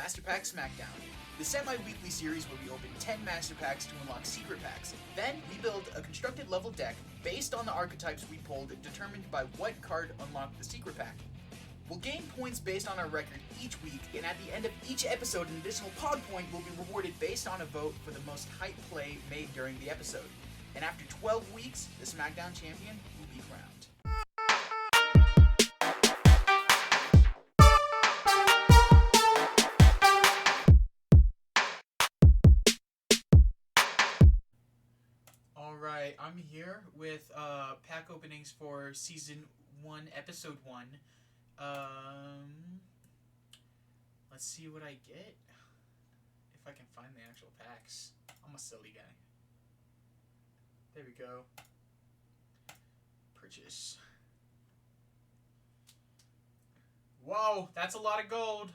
Master Pack Smackdown, the semi-weekly series where we open 10 Master Packs to unlock secret packs. Then we build a constructed level deck based on the archetypes we pulled, determined by what card unlocked the secret pack. We'll gain points based on our record each week, and at the end of each episode, an additional POG point will be rewarded based on a vote for the most hype play made during the episode. And after 12 weeks, the Smackdown champion will be crowned. Alright, I'm here with pack openings for Season 1, Episode 1. Let's see what I get. If I can find the actual packs. I'm a silly guy. There we go. Purchase. Whoa, that's a lot of gold.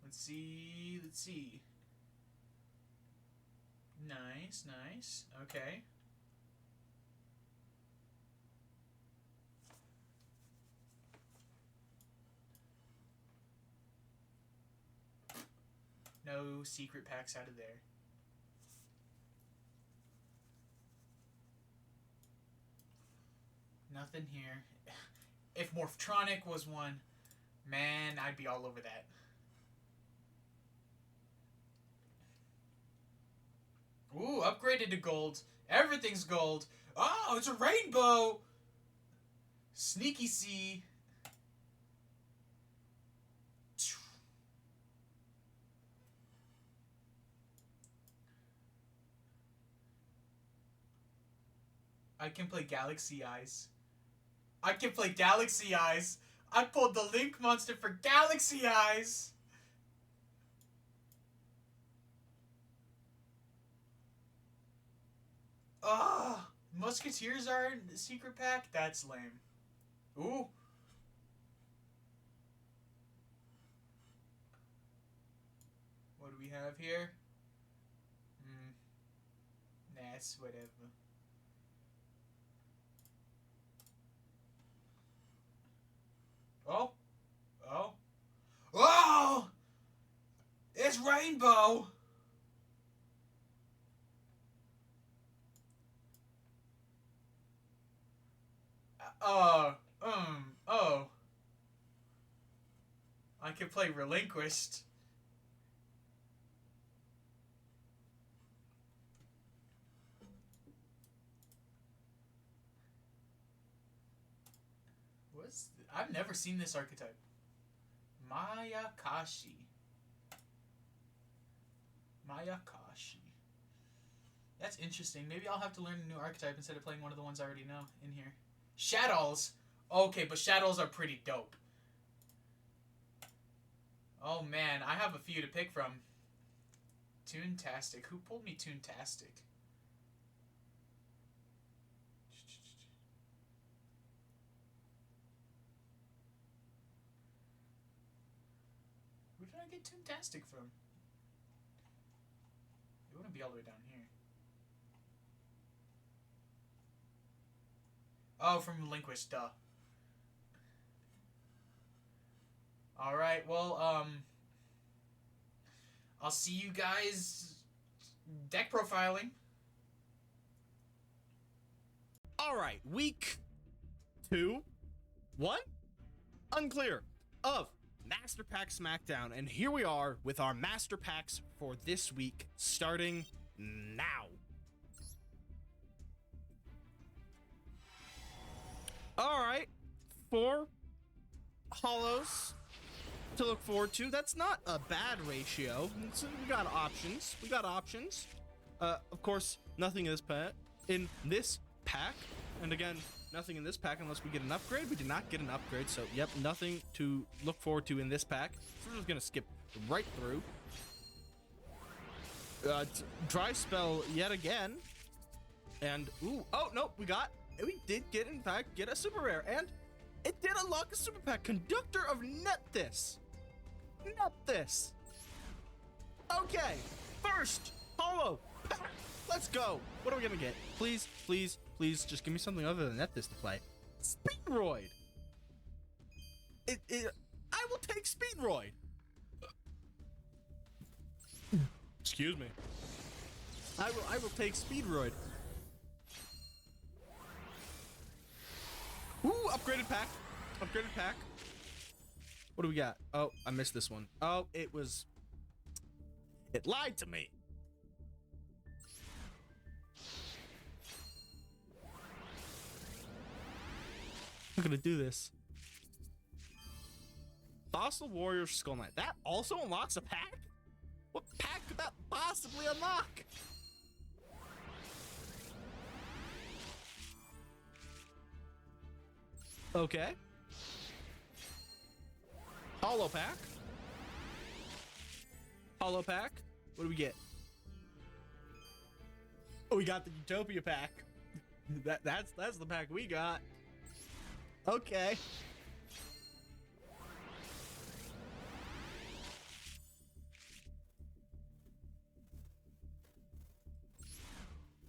Let's see. Nice. Okay. No secret packs out of there. Nothing here. If Morphtronic was one, man, I'd be all over that. Ooh, upgraded to gold. Everything's gold. Oh, it's a rainbow! Sneaky C. I can play Galaxy Eyes. I pulled the Link monster for Galaxy Eyes! Ah, Musketeers are in the secret pack? That's lame. Ooh. What do we have here? Nah, it's whatever. Oh! It's Rainbow! Oh. I can play Relinquished. I've never seen this archetype. Mayakashi. That's interesting. Maybe I'll have to learn a new archetype instead of playing one of the ones I already know in here. Shadows. Okay, but Shadows are pretty dope. Oh man, I have a few to pick from. Toontastic. Who pulled me Toontastic? Who did I get Toontastic from? It wouldn't be all the way down here. Oh, from Relinquished, duh. Alright, well, I'll see you guys deck profiling. Alright, week 2? 1? Unclear. Of Master Pack Smackdown, and here we are with our Master Packs for this week, starting now. Alright, 4 holos to look forward to. That's not a bad ratio. We got options. Of course, nothing in this pack. And again, nothing in this pack unless we get an upgrade. We did not get an upgrade, so yep, nothing to look forward to in this pack. So we're just gonna skip right through. Dry spell yet again. And ooh, oh no, we did get in fact get a super rare, and it did unlock a super pack. Conductor of Nethys. Okay, first holo pack. Let's go. What are we gonna get? Please, just give me something other than Nethys to play. Speedroid. I will take Speedroid. Excuse me. I will take Speedroid. Ooh, upgraded pack. Upgraded pack. What do we got? Oh, I missed this one. Oh, it lied to me. I'm gonna do this. Fossil Warrior Skull Knight. That also unlocks a pack? What pack could that possibly unlock? Okay. Holo pack. Holo pack. What do we get? Oh, we got the Utopia pack. That's the pack we got. Okay.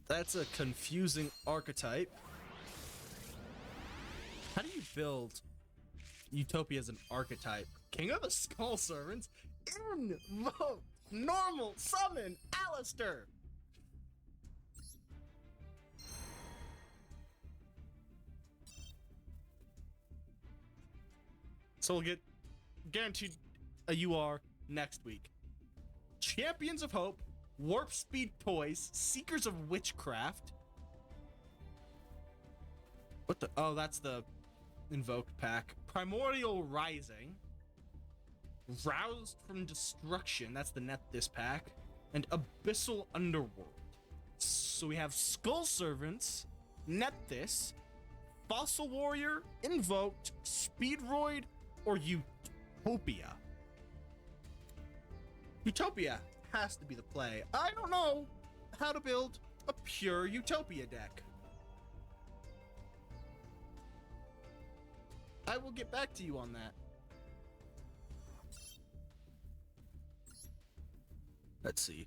That's a confusing archetype. How do you build Utopia as an archetype? King of the Skull Servants? Invoke! Normal! Summon! Alistair! So we'll get guaranteed a UR next week. Champions of Hope, Warp Speed Toys, Seekers of Witchcraft. What the? Oh, that's the Invoked pack. Primordial Rising. Roused from Destruction. That's the Nephthys pack. And Abyssal Underworld. So we have Skull Servants, Nephthys, Fossil Warrior, Invoked, Speedroid, or Utopia. Utopia has to be the play. I don't know how to build a pure Utopia deck. I will get back to you on that. Let's see.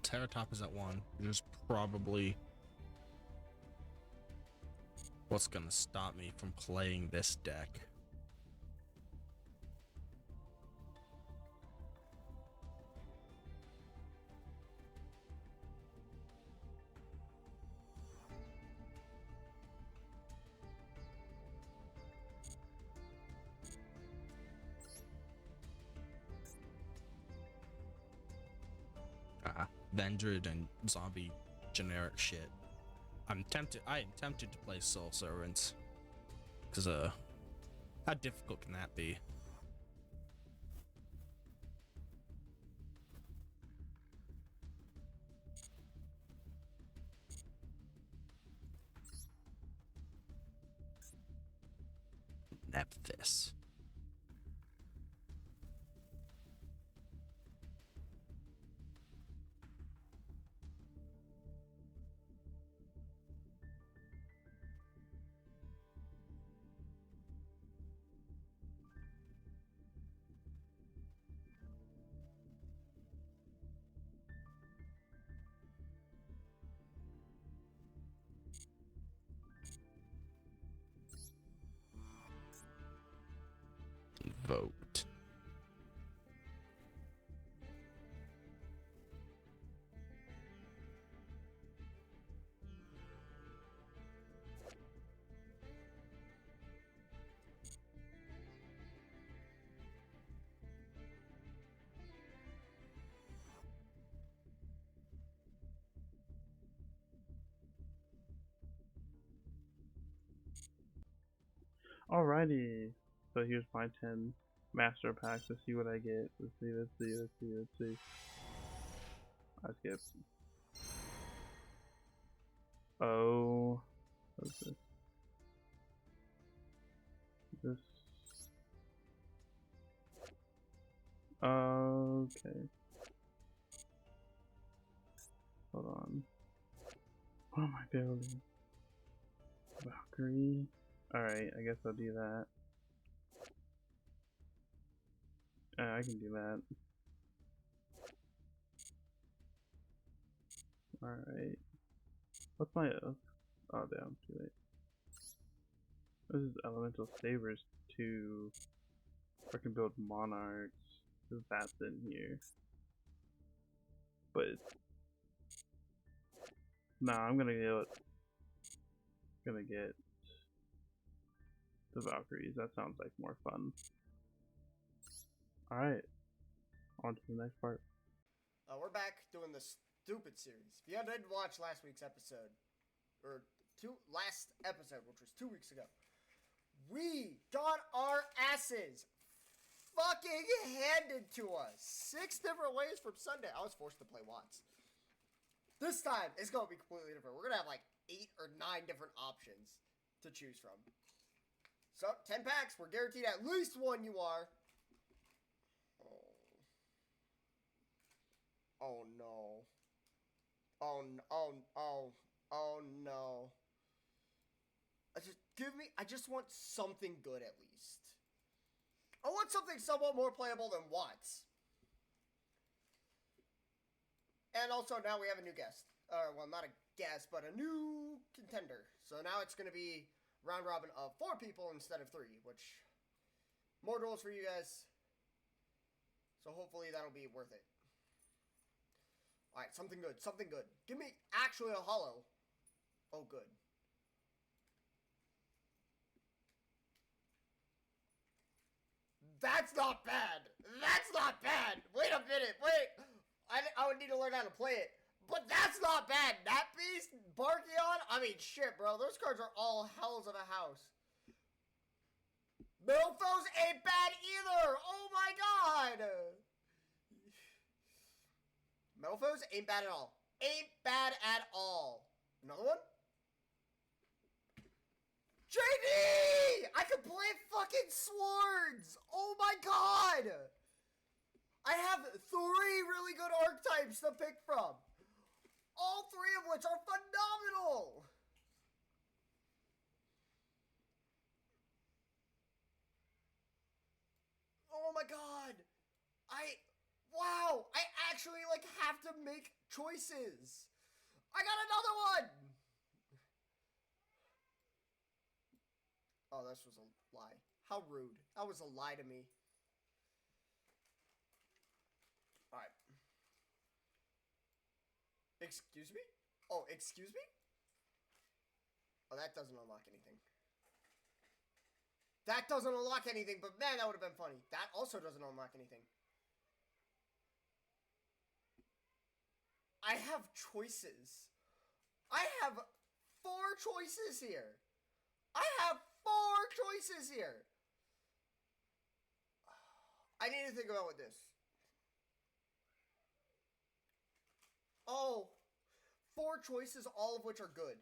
Terratop is at 1, which is probably what's gonna stop me from playing this deck. Vendred and zombie generic shit. I am tempted to play Soul Servants. Cause how difficult can that be? Nephthys. vote. Alrighty, so here's my 10 master packs. Let's see what I get. Let's see. I skipped. Oh, what's this? Okay. Hold on. What am I building? Valkyrie. Alright, I guess I'll do that. I can do that. Alright. What's my oh damn, too late. This is Elemental Sabers 2. I can build Monarchs. That's in here. But nah, I'm gonna get the Valkyries. That sounds like more fun. Alright. On to the next part. We're back doing the stupid series. If you didn't watch last week's episode, or last episode, which was 2 weeks ago, we got our asses fucking handed to us 6 different ways from Sunday. I was forced to play Watts. This time, it's going to be completely different. We're going to have like 8 or 9 different options to choose from. So, 10 packs. We're guaranteed at least one you are. Oh no. Oh no. I just want something good at least. I want something somewhat more playable than Watts. And also now we have a new guest. Well, not a guest, but a new contender. So now it's going to be round robin of 4 people instead of 3, which more duels for you guys. So hopefully that'll be worth it. Alright, something good. Give me actually a hollow. Oh, good. That's not bad. Wait a minute. I would need to learn how to play it. But that's not bad. That beast, Barkion. I mean, shit, bro. Those cards are all hells of a house. Milfos ain't bad either. Oh my god. Milfos ain't bad at all. Another one? JD! I can play fucking swords! Oh my god! I have 3 really good archetypes to pick from. All 3 of which are phenomenal! Oh my god! Wow! I actually, like, have to make choices! I got another one! Oh, this was a lie. How rude. That was a lie to me. Alright. Excuse me? Oh, excuse me? Oh, that doesn't unlock anything. That doesn't unlock anything, but man, that would have been funny. That also doesn't unlock anything. I have choices. I have 4 choices here. I need to think about what this. Oh, 4 choices, all of which are good.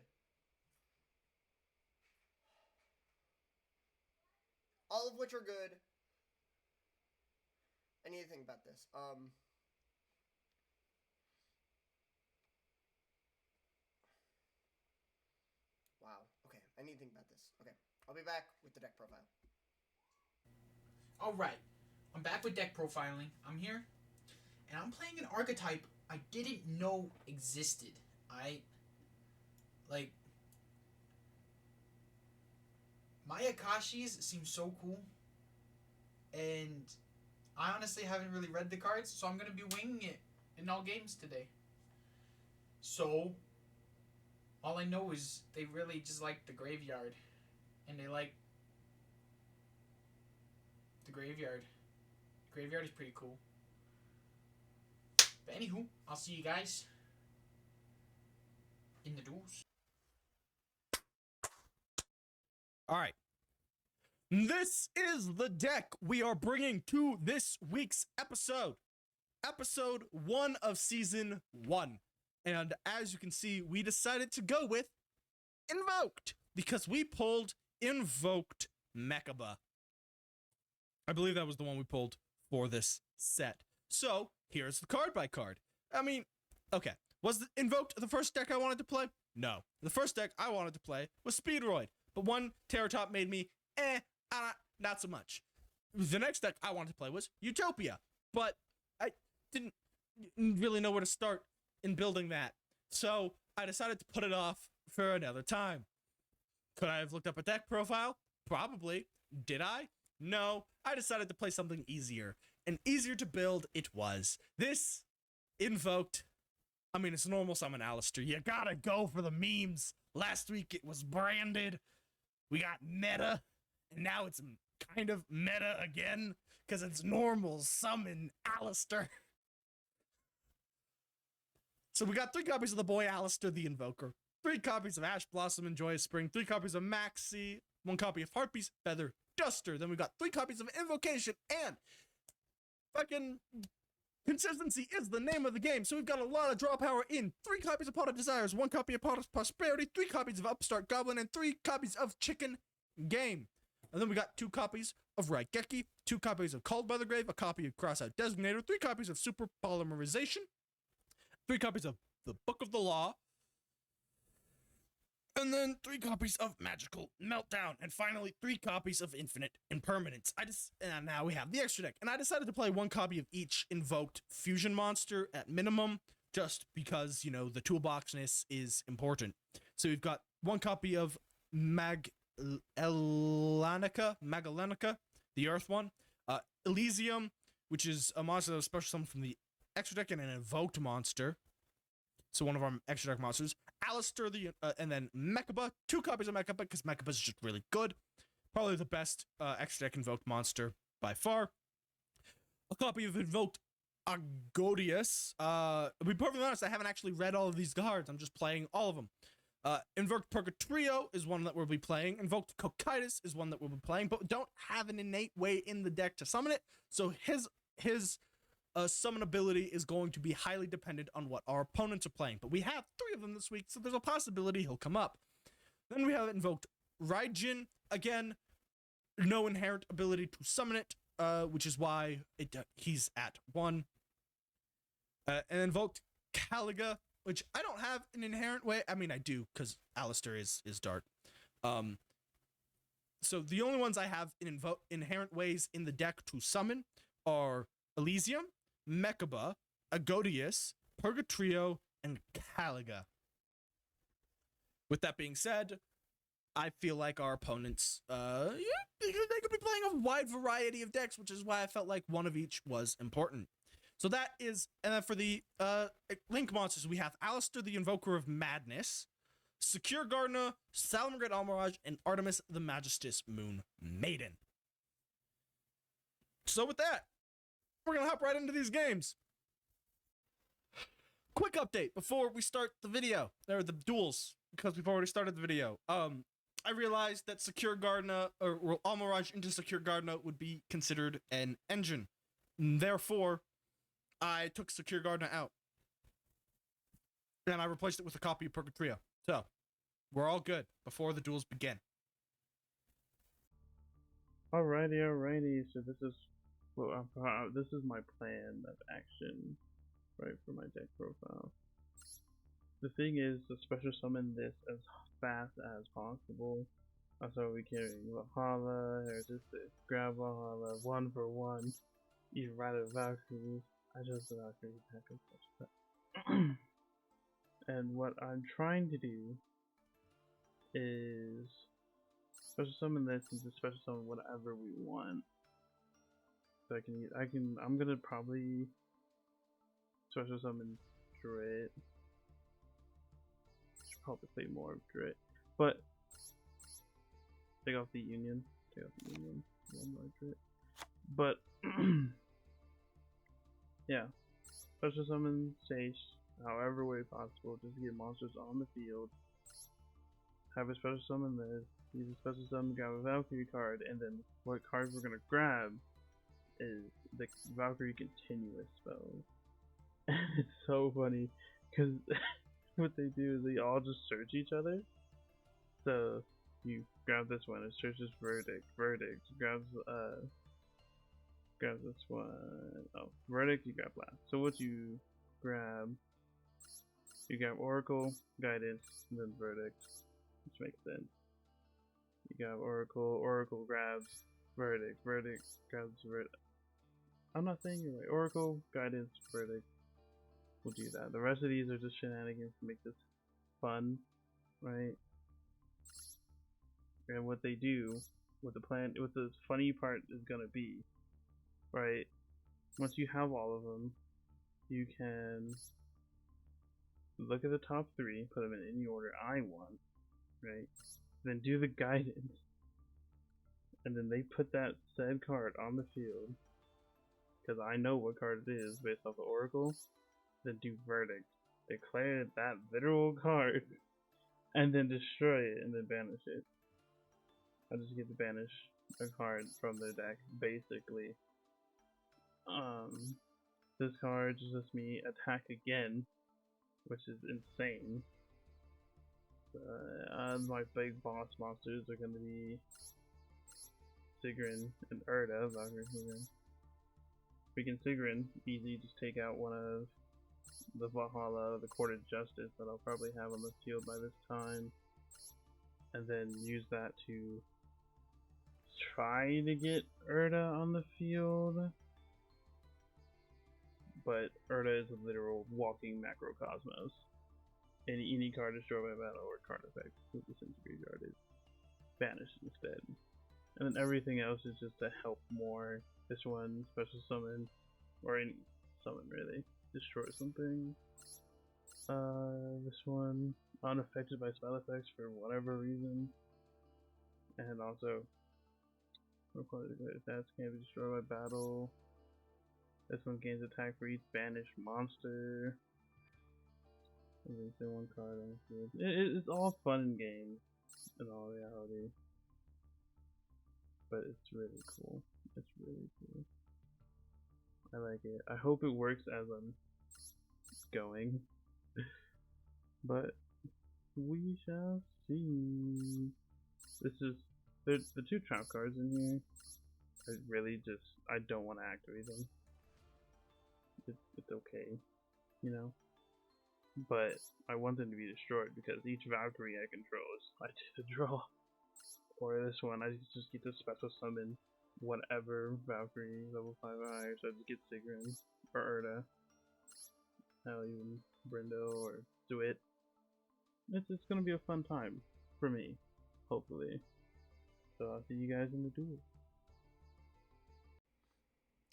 I need to think about this. Wow. Okay, I need to think about this. Okay, I'll be back with the deck profile. Alright, I'm back with deck profiling. I'm here, and I'm playing an archetype I didn't know existed. My Akashis seem so cool. and I honestly haven't really read the cards, so I'm gonna be winging it in all games today. So all I know is they really just like the graveyard, and they like the graveyard. Graveyard is pretty cool. But anywho, I'll see you guys in the duels. All right. This is the deck we are bringing to this week's episode. Episode 1 of Season 1. And as you can see, we decided to go with Invoked because we pulled Invoked Mechaba. I believe that was the one we pulled for this set. So, here's the card by card. I mean, okay. Was Invoked the first deck I wanted to play? No. The first deck I wanted to play was Speedroid. But one Terror Top made me, not so much. The next deck I wanted to play was Utopia. But I didn't really know where to start in building that. So, I decided to put it off for another time. Could I have looked up a deck profile? Probably. Did I? No. I decided to play something easier. And easier to build it was. This Invoked, I mean, it's normal summon Alistair. You gotta go for the memes. Last week it was branded. We got meta. And now it's kind of meta again. Because it's normal summon Alistair. So we got 3 copies of the boy Alistair the Invoker. 3 copies of Ash Blossom and Joyous Spring. 3 copies of Maxi. 1 copy of Harpy's Feather Duster. Then we got 3 copies of Invocation. And fucking consistency is the name of the game. So we've got a lot of draw power in 3 copies of Pot of Desires, 1 copy of Pot of Prosperity, 3 copies of Upstart Goblin, and 3 copies of Chicken Game. And then we got 2 copies of Raigeki, 2 copies of Called by the Grave, a copy of Crossout Designator, 3 copies of Super Polymerization, 3 copies of the Book of the Law, and then 3 copies of Magical Meltdown, and finally 3 copies of Infinite Impermanence. And now we have the extra deck, and I decided to play 1 copy of each invoked fusion monster at minimum, just because, you know, the toolboxness is important. So we've got 1 copy of Magalenica, the Earth one, Elysium, which is a monster that was special summoned from the extra deck, and an invoked monster. So one of our extra deck monsters. Alistair, and then Mechaba. 2 copies of Mechaba, because Mechaba is just really good. Probably the best extra deck invoked monster by far. A copy of Invoked Agodius. To be perfectly honest, I haven't actually read all of these cards. I'm just playing all of them. Invoked Purgatrio is one that we'll be playing. Invoked Cocytus is one that we'll be playing, but don't have an innate way in the deck to summon it. So his summon ability is going to be highly dependent on what our opponents are playing. But we have 3 of them this week, so there's a possibility he'll come up. Then we have Invoked Raijin. Again, no inherent ability to summon it, which is why he's at 1. And Invoked Caliga, which I don't have an inherent way. I mean, I do, because Alistair is Dart. So the only ones I have in inherent ways in the deck to summon are Elysium, Mechaba, Agodius, Purgatrio, and Caliga. With that being said, I feel like our opponents, they could be playing a wide variety of decks, which is why I felt like 1 of each was important. So that is, and then for the Link monsters, we have Alistair, the Invoker of Madness, Secure Gardener, Salamangreat Almirage, and Artemis, the Magistus Moon Maiden. So with that, we're going to hop right into these games. Quick update before we start the video, or the duels, because we've already started the video. I realized that Secure Gardener, or Almirage into Secure Gardener would be considered an engine. Therefore, I took Secure Gardener out. And I replaced it with a copy of Purgatrio. So, we're all good before the duels begin. Alrighty. So this is this is my plan of action, right, for my deck profile. The thing is to special summon this as fast as possible. So we can Valhalla, or just grab Valhalla 1 for 1. Even rather Valkyries. I just Valkyries pack and such stuff. And what I'm trying to do is special summon this and just special summon whatever we want. So I'm gonna probably special summon Drit. Probably play more of Drit. But take off the Union. One more Drit. But yeah. Special summon Sage however way possible, just to get monsters on the field. Have a special summon this, use a special summon, grab a Valkyrie card, and then what card we're gonna grab is the Valkyrie continuous spell. It's so funny, because what they do is they all just search each other. So you grab this one, it searches Verdict, grabs this one, oh, Verdict, you grab Blast. So what you grab Oracle, Guidance, and then Verdict, which makes sense. You grab Oracle grabs Verdict grabs Verdict. I'm not saying you're right. Oracle, Guidance, Verdict will do that. The rest of these are just shenanigans to make this fun, right? And what they do, what the funny part is gonna be, right? Once you have all of them, you can look at the top 3, put them in any order I want, right? Then do the guidance, and then they put that said card on the field, because I know what card it is based off the Oracle. Then do Verdict, declare that literal card, and then destroy it, and then banish it. I just get to banish a card from their deck, basically. This card just lets me attack again, which is insane. My big boss monsters are going to be Sigrun and Erda. We can Sigrun, easy, just take out one of the Valhalla, the Court of Justice that I'll probably have on the field by this time, and then use that to try to get Erda on the field. But Erda is a literal walking macrocosmos. Any card destroyed by battle or card effect with the Sense Graveyard is banished instead. And then everything else is just to help more. This one, special summon, or any summon really, destroy something. This one, unaffected by spell effects for whatever reason. And also, stats can't be destroyed by battle. This one gains attack for each banished monster. And then say one card on the field. It's all fun and games in all reality. But it's really cool. It's really cool. I like it. I hope it works as I'm going. But we shall see. This is the 2 trap cards in here. I don't want to activate them. It's okay, you know. But I want them to be destroyed because each Valkyrie I control is I get to draw. Or this one, I just get to special summon whatever Valkyrie level 5 or higher, so I just get Sigrun or Erda. Hell, even Brindo or Duet. It's gonna be a fun time for me, hopefully. So I'll see you guys in the duel.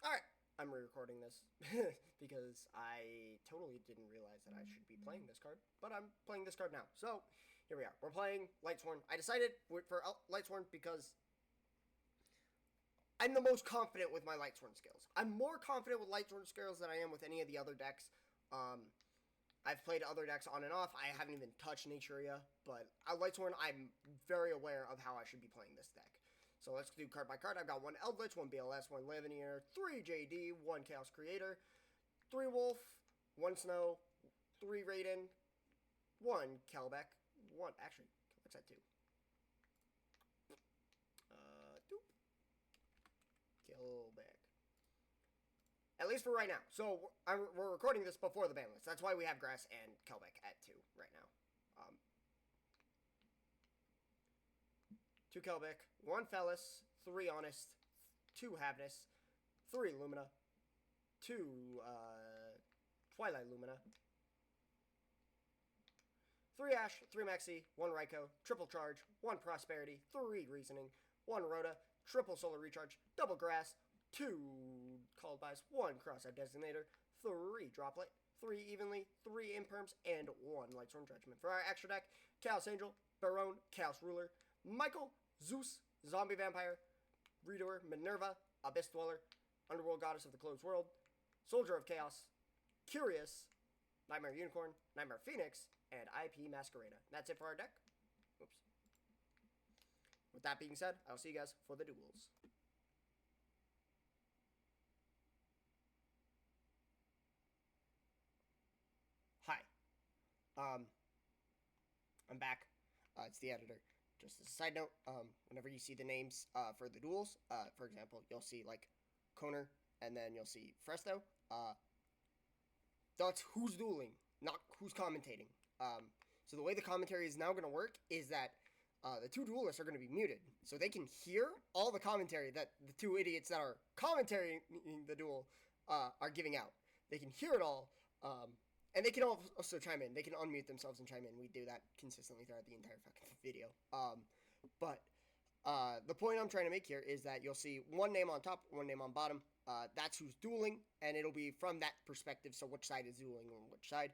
Alright, I'm re-recording this because I totally didn't realize that I should be playing this card, but I'm playing this card now. So, here we are. We're playing Lightsworn. I decided for Lightsworn because I'm the most confident with my Lightsworn skills. I'm more confident with Lightsworn skills than I am with any of the other decks. I've played other decks on and off. I haven't even touched Naturia, but Lightsworn, I'm very aware of how I should be playing this deck. So let's do card by card. I've got 1 Eldritch, 1 BLS, 1 Lavenier, 3 JD, 1 Chaos Creator, 3 Wolf, 1 Snow, 3 Raiden, 1 Kelbeck, 1, actually, Kelbeck's at 2. Doop. Kelbeck. At least for right now. So we're recording this before the ban list. That's why we have Grass and Kelbeck at 2 right now. 2 Kelbeck, 1 Fellis, 3 Honest, 2 Havness, 3 Lumina, 2 Twilight Lumina, 3 Ash, 3 Maxi, 1 Raikou, triple charge, 1 Prosperity, 3 Reasoning, 1 Rhoda, triple Solar Recharge, double Grass, 2 called buys, 1 cross-out designator, 3 droplet, 3 evenly, 3 imperms, and 1 Lightsworn Judgment. For our extra deck, Chaos Angel, Baron, Chaos Ruler, Michael, Zeus, Zombie Vampire, Reader, Minerva, Abyss Dweller, Underworld Goddess of the Closed World, Soldier of Chaos, Curious, Nightmare Unicorn, Nightmare Phoenix, and IP Masquerada. That's it for our deck. Oops. With that being said, I'll see you guys for the duels. Hi. I'm back. It's the editor. Just as a side note, whenever you see the names for the duels, for example, you'll see like Koner, and then you'll see Fresto. That's who's dueling, not who's commentating. So the way the commentary is now going to work is that the 2 duelists are going to be muted, so they can hear all the commentary that the 2 idiots that are commentating the duel are giving out. They can hear it all, and they can also chime in. They can unmute themselves and chime in. We do that consistently throughout the entire fucking video. But the point I'm trying to make here is that you'll see 1 name on top, 1 name on bottom. That's who's dueling, and it'll be from that perspective, so which side is dueling on which side.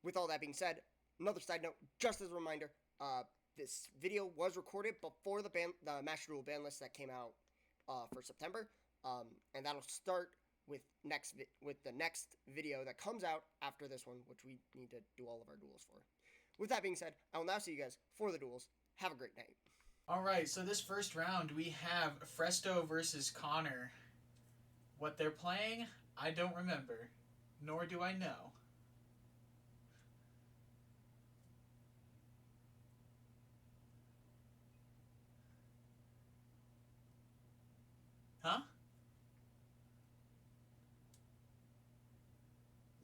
With all that being said, another side note, just as a reminder, this video was recorded before the Master Duel ban list that came out for September, and that'll start with the next video that comes out after this one, which we need to do all of our duels for. With that being said, I will now see you guys for the duels. Have a great night. Alright, so this first round we have Fresto versus Connor. What they're playing, I don't remember, nor do I know. Huh?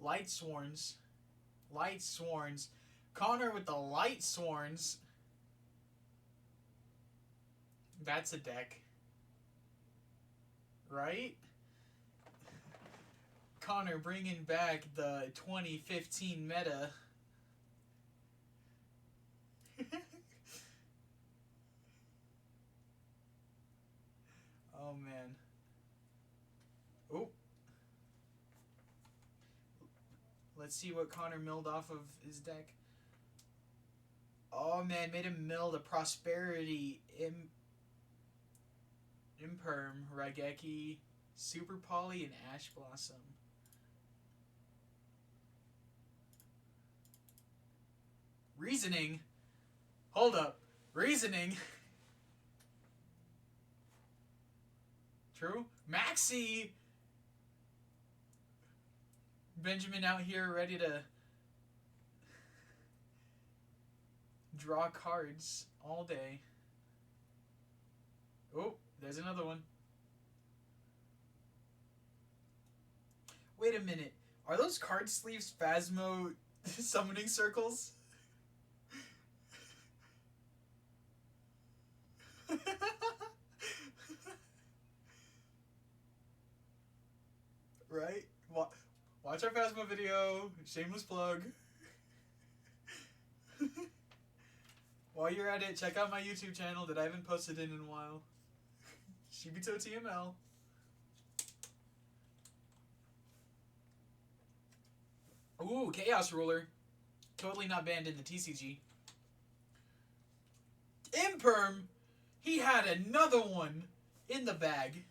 Light Sworns. Light Sworns. Connor with the Light Sworns. That's a deck. Right? Connor bringing back the 2015 meta. Oh, man. Oh. Let's see what Connor milled off of his deck. Oh, man. Made him mill the Prosperity Imperm, Raigeki, Super Poly, and Ash Blossom. Reasoning? Hold up. Reasoning? True? Maxi! Benjamin out here ready to draw cards all day. Oh, there's another one. Wait a minute. Are those card sleeves Phasmo summoning circles? Right? Watch our Phasmo video. Shameless plug. While you're at it, check out my YouTube channel that I haven't posted in a while. Shibito TML. Ooh, Chaos Ruler. Totally not banned in the TCG. Imperm! He had another one in the bag.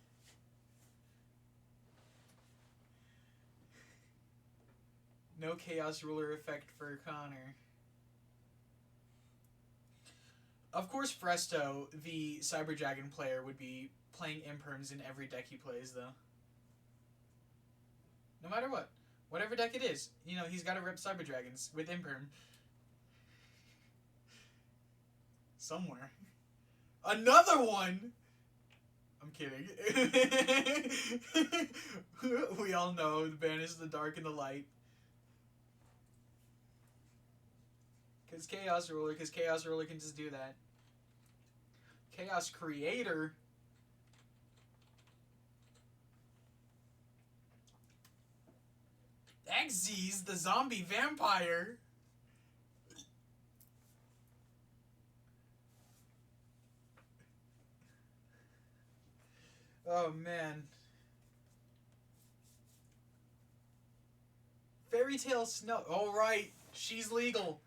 No Chaos Ruler effect for Connor. Of course, Fresto, the Cyber Dragon player, would be playing Imperms in every deck he plays, though. No matter what. Whatever deck it is. You know, he's got to rep Cyber Dragons with Imperm. Somewhere. Another one! I'm kidding. We all know the banish the dark and the light. Because Chaos Ruler can just do that. Chaos Creator. Xyz, the zombie vampire. Oh, man. Fairy Tale Snow. Oh, right. She's legal.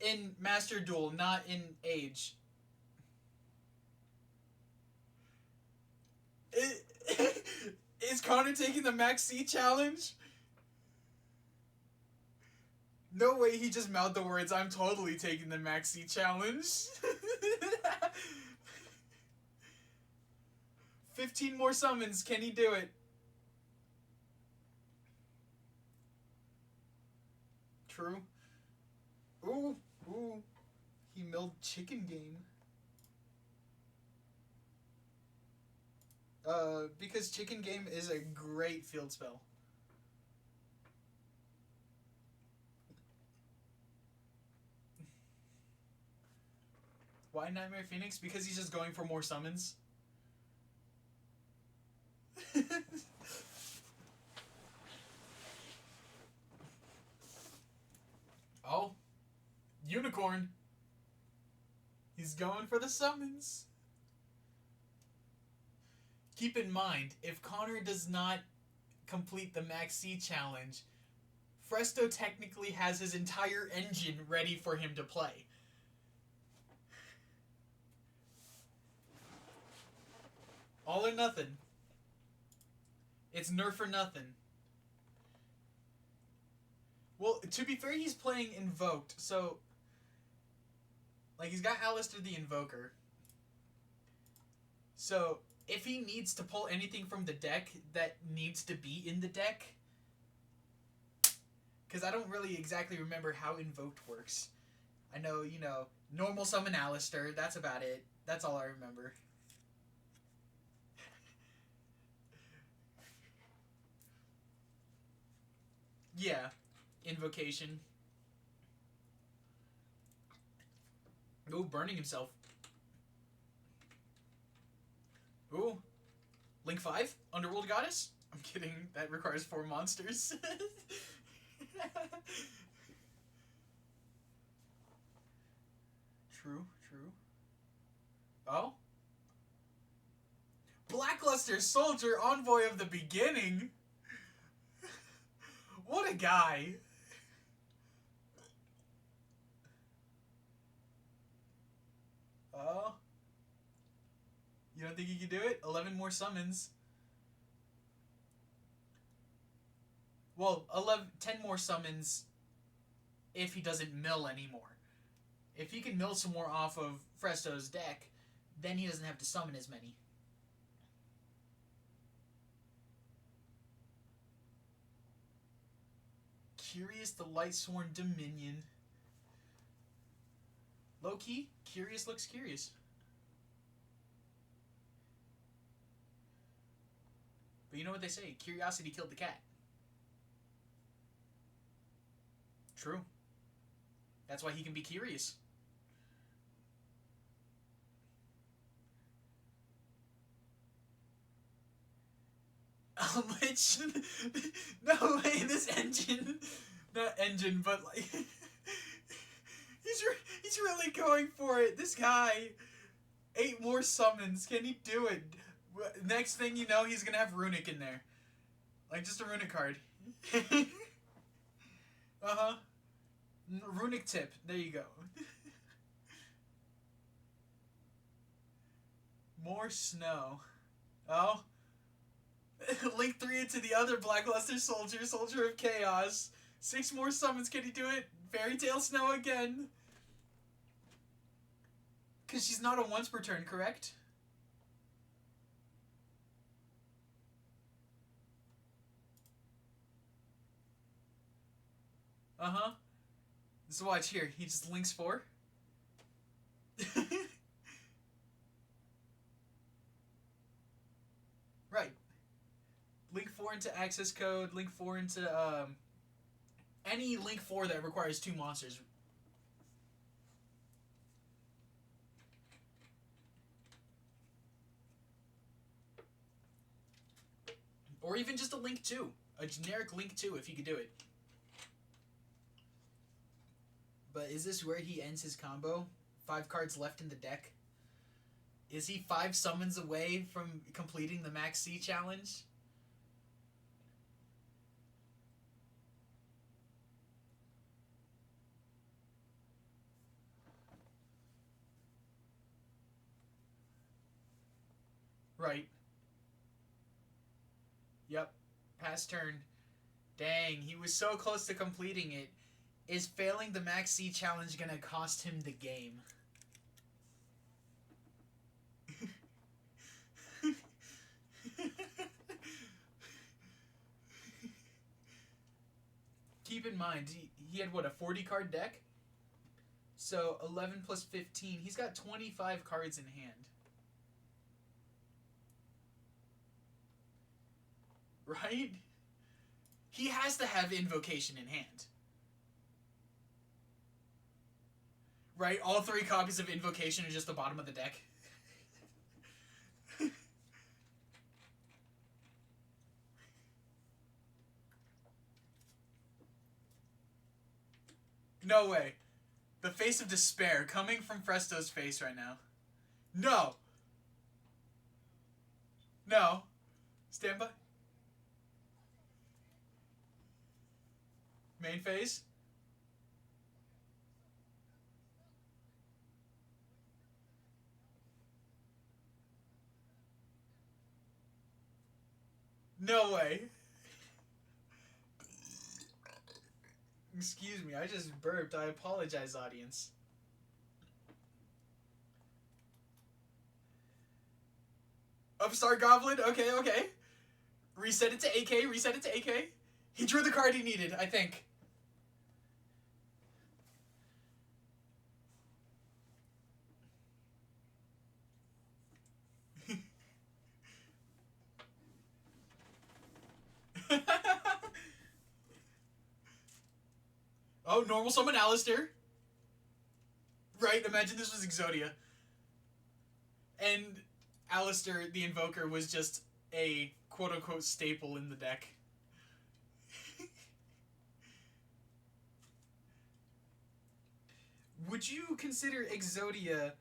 In Master Duel, not in Age. Is Connor taking the Max C challenge? No way, he just mouthed the words, I'm totally taking the Max C challenge. 15 more summons, can he do it? True. Ooh, ooh. He milled Chicken Game. Because Chicken Game is a great field spell. Why Nightmare Phoenix? Because he's just going for more summons. Oh. Unicorn. He's going for the summons. Keep in mind, if Connor does not complete the Max C challenge, Fresto technically has his entire engine ready for him to play. All or nothing. It's nerf or nothing. Well, to be fair, he's playing Invoked, so... Like, he's got Alistair the Invoker. So, if he needs to pull anything from the deck that needs to be in the deck... Because I don't really exactly remember how Invoked works. I know, you know, normal summon Alistair, that's about it. That's all I remember. Yeah, Invocation. Ooh, burning himself. Ooh. Link 5? Underworld Goddess? I'm kidding, that requires 4 monsters. True, true. Oh? Blackluster Soldier, Envoy of the Beginning? What a guy. Oh. You don't think he can do it? 11 more summons. Well, 10 more summons if he doesn't mill anymore. If he can mill some more off of Fresto's deck, then he doesn't have to summon as many. Curious the Lightsworn Dominion. Low-key, Curious looks curious. But you know what they say, curiosity killed the cat. True. That's why he can be curious. Which... No way, this engine... Not engine, but like... he's really going for it. This guy... 8 more summons. Can he do it? Next thing you know, he's gonna have Runic in there. Like, just a Runic card. Uh-huh. Runic tip. There you go. More snow. Oh. Link 3 into the other Blackluster Soldier, Soldier of Chaos. 6 more summons, can he do it? Fairy Tale Snow again. Because she's not a once per turn, correct? Uh-huh. So watch here, he just links 4. Right. Link 4 into access code, link 4 into, any link 4 that requires 2 monsters. Or even just a link 2. A generic link 2 if he could do it. But is this where he ends his combo? 5 cards left in the deck? Is he 5 summons away from completing the Max C challenge? Right. Yep. Pass turn. Dang, he was so close to completing it. Is failing the Max C challenge gonna cost him the game? Keep in mind, he had, what, a 40 card deck? So 11 plus 15, he's got 25 cards in hand. Right? He has to have Invocation in hand. Right? All 3 copies of Invocation are just the bottom of the deck. No way. The face of despair coming from Fresto's face right now. No. No. Stand by. Main phase. No way. Excuse me, I just burped. I apologize, audience. Upstart Goblin? Okay, okay. Reset it to AK, reset it to AK. He drew the card he needed, I think. Oh, normal summon Alistair. Right, imagine this was Exodia. And Alistair, the Invoker, was just a quote-unquote staple in the deck. Would you consider Exodia,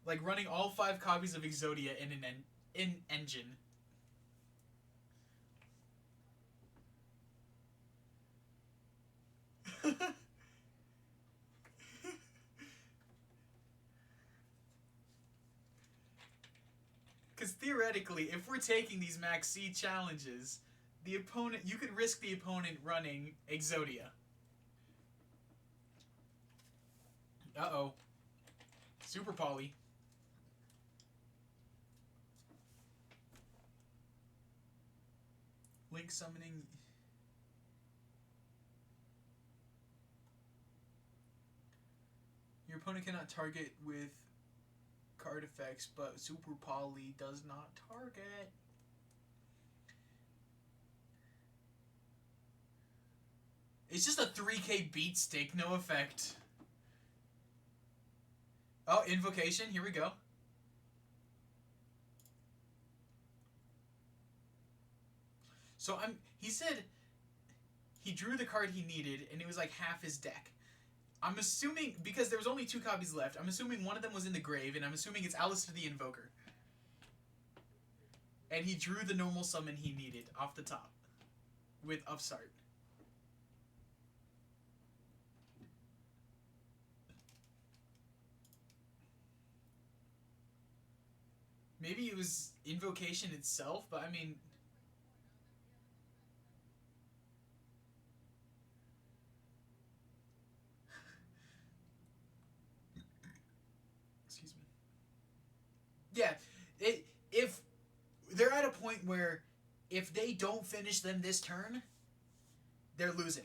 like running all 5 copies of Exodia in an engine? Because theoretically, if we're taking these Max C challenges, the opponent, you could risk the opponent running Exodia. Uh-oh. Super Poly. Link summoning. Your opponent cannot target with card effects, but Super Poly does not target. It's just a 3k beat stick, no effect. Oh, Invocation, here we go. So he said he drew the card he needed, and it was like half his deck. I'm assuming, because there was only 2 copies left, I'm assuming one of them was in the grave, and I'm assuming it's Alistair the Invoker. And he drew the normal summon he needed off the top with Upstart. Maybe it was Invocation itself, but I mean... Excuse me. Yeah, if they're at a point where if they don't finish them this turn, they're losing.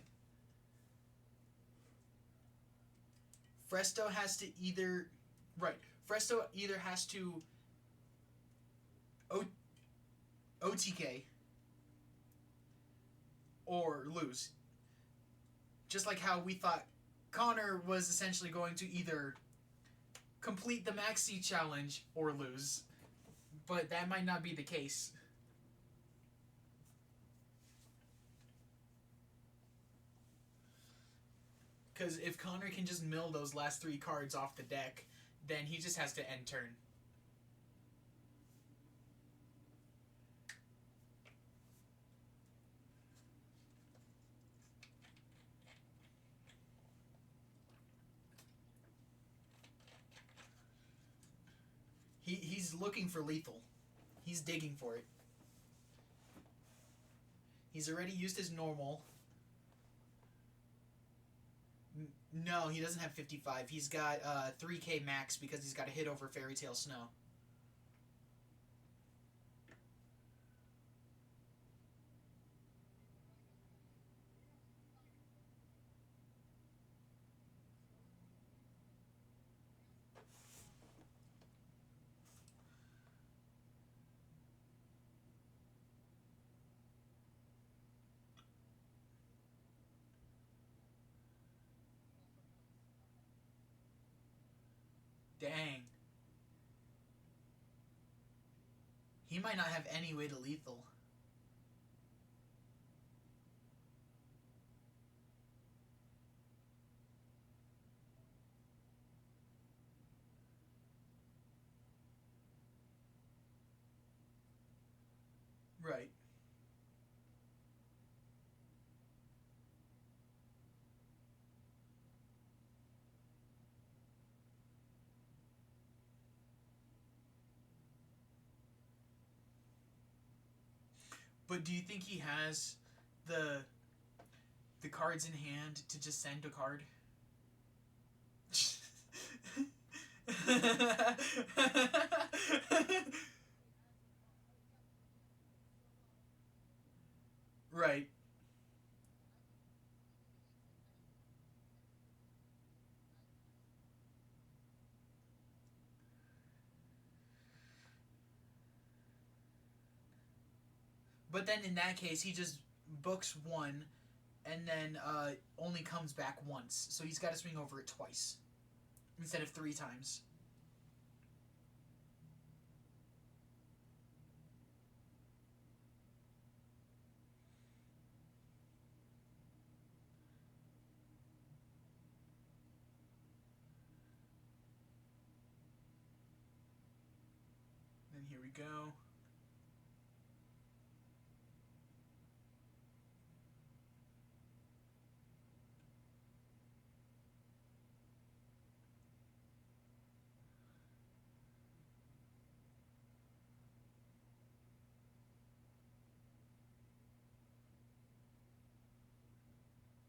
Fresto has to either... Right. Fresto either has to OTK or lose. Just like how we thought Connor was essentially going to either complete the Max C challenge or lose. But that might not be the case. Because if Connor can just mill those last 3 cards off the deck, then he just has to end turn. He's looking for lethal. He's digging for it. He's already used his normal. No, he doesn't have 55. He's got 3k max because he's got to hit over Fairy Tale Snow. Dang. He might not have any way to lethal. Right. But do you think he has the cards in hand to just send a card? Right. But then in that case, he just books one and then only comes back once. So he's got to swing over it twice instead of 3 times. Then here we go.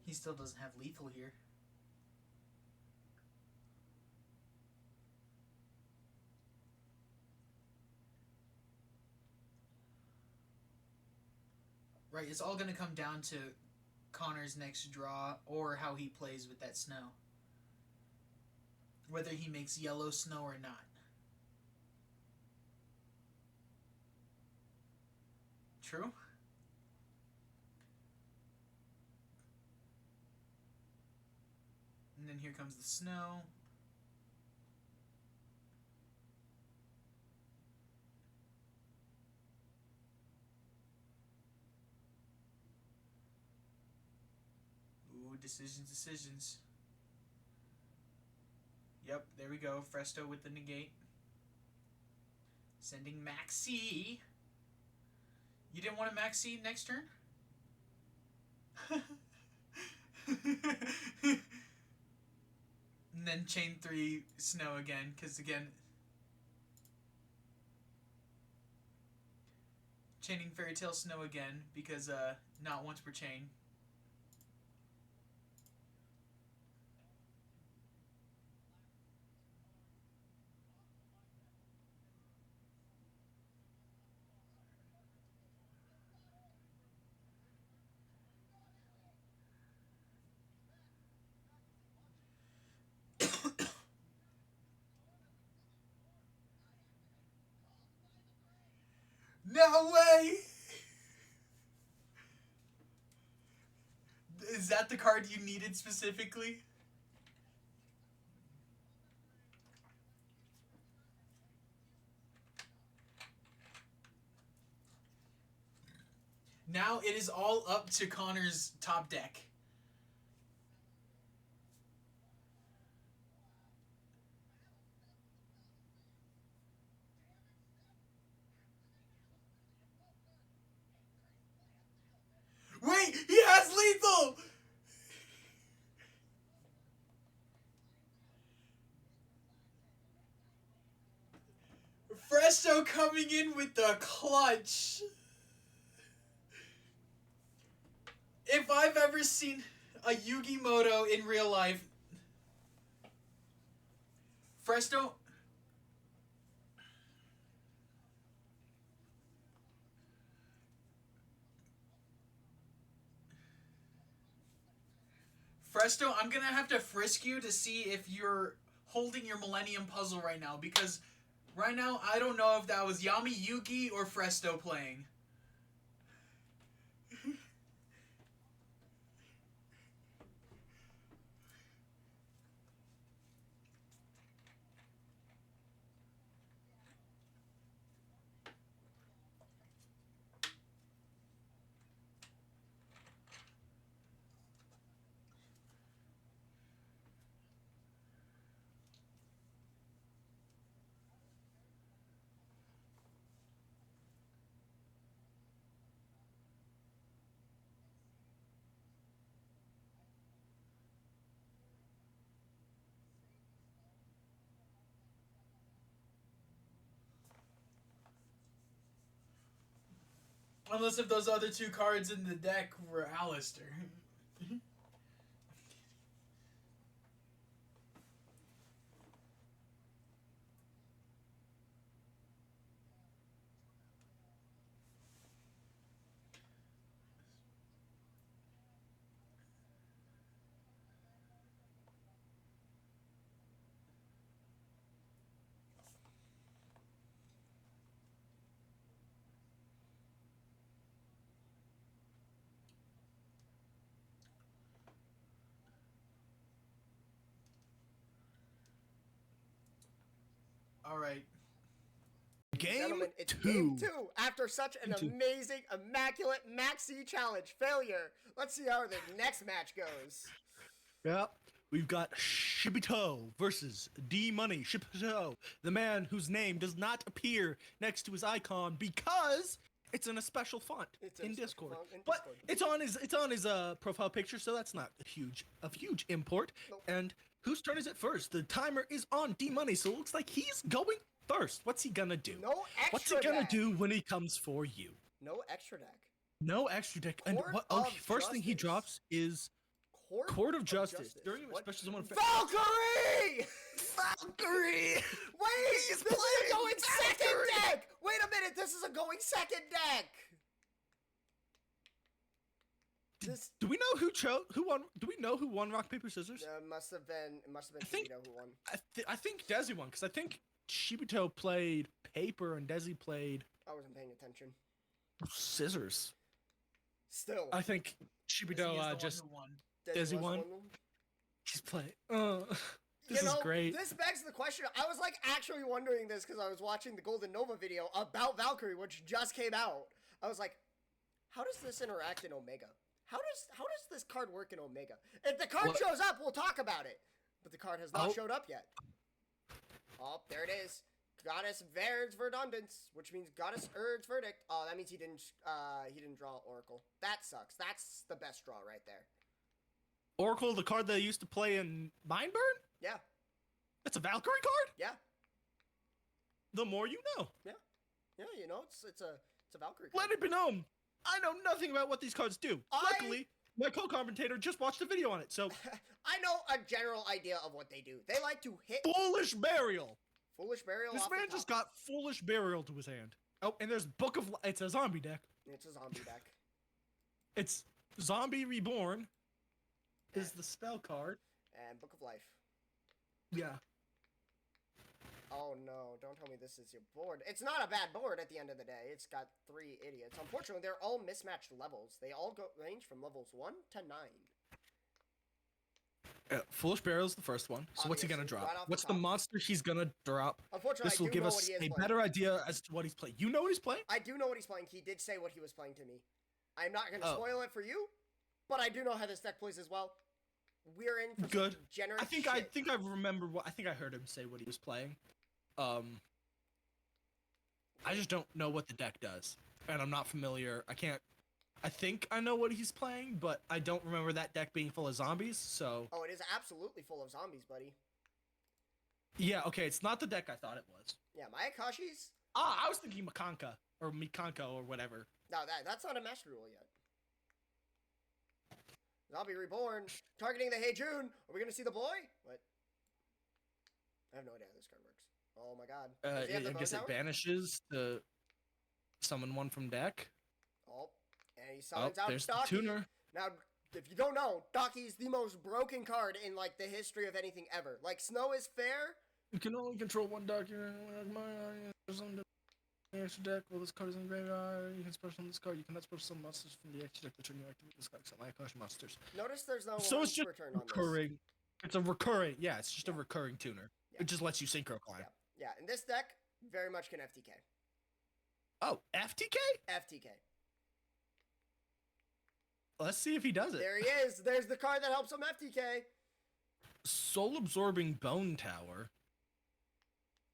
He still doesn't have lethal here. Right, it's all going to come down to Connor's next draw or how he plays with that snow. Whether he makes yellow snow or not. True? And then here comes the snow. Ooh, decisions. Yep, there we go. Fresto with the negate. Sending Maxi. You didn't want a Maxi next turn? And then chain 3 snow again, because again, chaining Fairy Tale Snow again, because not once per chain. No way! Is that the card you needed specifically? Now it is all up to Connor's top deck. Wait, he has lethal! Fresto coming in with the clutch. If I've ever seen a Yugi Moto in real life, Fresto. Fresto, I'm gonna have to frisk you to see if you're holding your Millennium Puzzle right now, because right now I don't know if that was Yami Yugi or Fresto playing. Unless if those other two cards in the deck were Alistair. Alright. Game Gentlemen, it's 2. game 2 after such an Game two. amazing, immaculate Maxi challenge failure. Let's see how the next match goes. Yep. We've got Shibito versus D-Money. Shibito, the man whose name does not appear next to his icon because it's in a special font in Discord. But it's on his profile picture, so that's not a huge import. Nope. And whose turn is it first? The timer is on D-Money, so it looks like he's going first. What's he gonna do? No extra What's he gonna deck. do when he comes for you? No extra deck. No extra deck. And Court what? of First thing he Justice. drops is Court of Justice. During What? special someone. Valkyrie! Valkyrie! Wait, this is a going second deck! Wait a minute, this is a going second deck! This Do we know who won? Do we know who won Rock Paper Scissors? must have been I think- Shibito who won. I think Desi won because I think Shibito played paper and Desi played I wasn't paying attention. scissors. Still, I think Shibito just Desi was won? one. he's playing. This You know, is great. This begs the question. I was like actually wondering this because I was watching the Golden Nova video about Valkyrie, which just came out. I was like, how does this interact in Omega? How does this card work in Omega? If the card What? shows up, we'll talk about it. But the card has not Oh. showed up yet. Oh, there it is. Goddess Verd's Verdundance, which means Goddess Erd's Verdict. Oh, that means he didn't draw Oracle. That sucks. That's the best draw right there. Oracle, the card that I used to play in Mindburn? Yeah, It's a Valkyrie card? yeah, The more you know. yeah. You know, it's a Valkyrie card. Let it be known. I know nothing about what these cards do. Luckily, my co-commentator just watched a video on it, so I know a general idea of what they do. They like to hit Foolish Burial. Foolish Burial. This off man the just top. got Foolish Burial to his hand. Oh, and there's Book of... It's a zombie deck. It's a zombie deck. It's Zombie Reborn is the spell card. And Book of Life. Yeah. Oh no, don't tell me this is your board. It's not a bad board at the end of the day. It's got 3 idiots. Unfortunately, they're all mismatched levels. They all range from levels 1 to 9. Foolish Burial is the first one. So what's he gonna Obviously, drop? right off the What's the top. monster he's gonna drop? Unfortunately, This I will do give know us what he is a playing. better idea as to what he's playing. You know what he's playing? I do know what he's playing. He did say what he was playing to me. I'm not going to Oh. spoil it for you, but I do know how this deck plays as well. We're in for Good. some degenerate I think shit. I remember what I think I heard him say what he was playing. I just don't know what the deck does. And I'm not familiar. I think I know what he's playing, but I don't remember that deck being full of zombies, so Oh, it is absolutely full of zombies, buddy. yeah, okay, it's not the deck I thought it was. Yeah, my Akashis I was thinking Makanka or Mikanko or whatever. No, that's not a master duel yet. Zombie Reborn, targeting the Hey June. Are we gonna see the boy? What? I have no idea how this card works. Oh my god. Does he have the I bone guess it tower? banishes to summon one from deck. Oh, and he summons out there's the Docky. tuner. Now, if you don't know, Docky is the most broken card in like the history of anything ever. Like Snow is fair. You can only control one document. The extra deck. Well, this card is in the graveyard. You can special this card. You cannot special some monsters from the extra deck. The turn you activate this card. Except my Akashi monsters. Notice there's no So it's just return on this. recurring. It's a recurring. Yeah, it's just a recurring tuner. Yeah. It just lets you synchro climb. Yeah, yeah. And this deck very much can FTK. Oh, FTK? FTK. Let's see if he does it. There he is. There's the card that helps him FTK. Soul absorbing bone tower.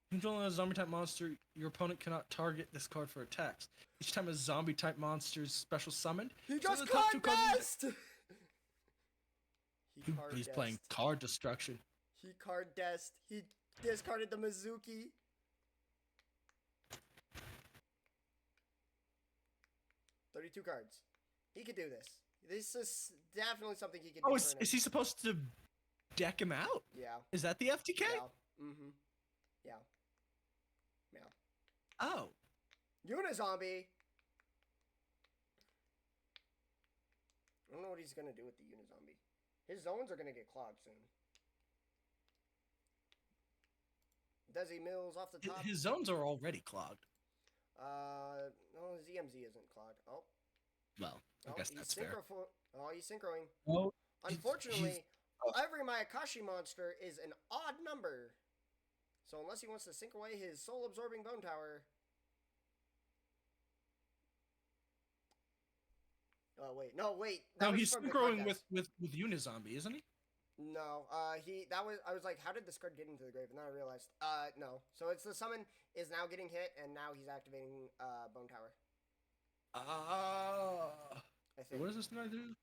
Controlling a zombie type monster, your opponent cannot target this card for attacks. Each time a zombie type monster is special summoned, He so just the top two card cards- best. He's playing card destruction. He card dest. He discarded the Mizuki. $32 cards. He could do this. This is definitely something he could do. Oh, for an is he supposed to deck him out? Yeah. Is that the FTK? Yeah. Mm-hmm. Yeah. Yeah. Oh. Unizombie. I don't know what he's gonna do with the Unizombie. His zones are gonna get clogged soon. Desi Mills off the top. His zones are already clogged. No, his EMZ isn't clogged. Oh. Well, I guess that's fair. Oh, he's synchroing. Oh, Unfortunately, oh. every Mayakashi monster is an odd number. So unless he wants to sync away his soul-absorbing bone tower... Oh, wait. No, wait. No, was he's from the synchroing contest. with Unizombie, isn't he? No, I was like, how did this card get into the grave? And then I realized, no. So it's the summon is now getting hit, and now he's activating, Bone Tower. I think. What does this guy do?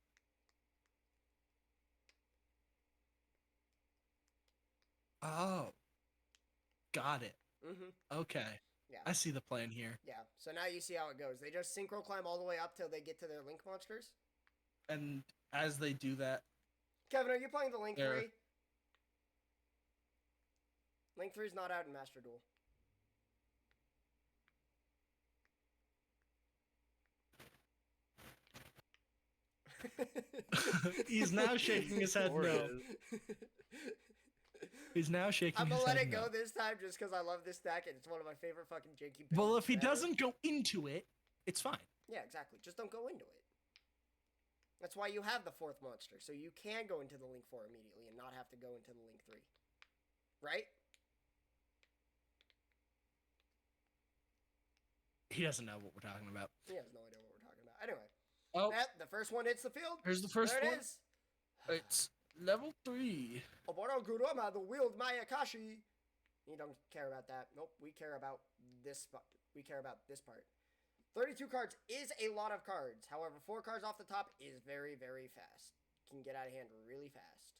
Oh. Got it. Mm-hmm. Okay. Yeah. I see the plan here. Yeah. So now you see how it goes. They just synchro climb all the way up till they get to their Link monsters. And as they do that, Kevin, are you playing the Link There. 3? Link 3 is not out in Master Duel. he's now shaking his head Or no. is. He's now shaking I'm his gonna head let it no. go this time just because I love this deck and it's one of my favorite fucking janky builds Well, if he ever. doesn't go into it, it's fine. Yeah, exactly. Just don't go into it. That's why you have the fourth monster, so you can go into the Link 4 immediately and not have to go into the Link 3. Right? He doesn't know what we're talking about. He has no idea what we're talking about. Anyway, Oh, the first one hits the field. here's the first there one. it is. It's level 3. Oboro Guruma, the wield Mayakashi. You don't care about that. Nope, we care about this. We care about this part. 32 cards is a lot of cards. However, 4 cards off the top is very, very fast. Can get out of hand really fast.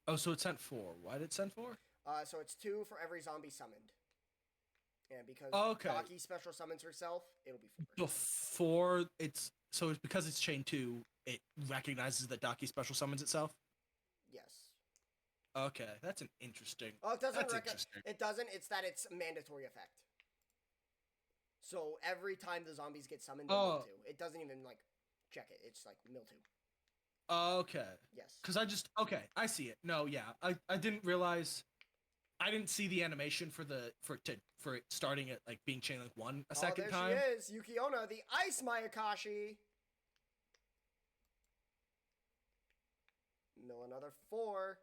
Oh, so it sent 4. Why did it send 4? So it's 2 for every zombie summoned. And because Okay. Daki special summons herself, it'll be 4. Before it's because it's chain 2, it recognizes that Daki special summons itself. Yes. Okay, that's an interesting. Oh, it doesn't. That's interesting. It doesn't. It's that it's a mandatory effect. So every time the zombies get summoned, they mill 2. It doesn't even like check it. It's like mill 2. Okay. Yes. Because I see it. No, yeah, I didn't realize. I didn't see the animation for it starting at like being chain link 1 a second time. There she is, Yuki Onna, the Ice Mayakashi. Mill another 4.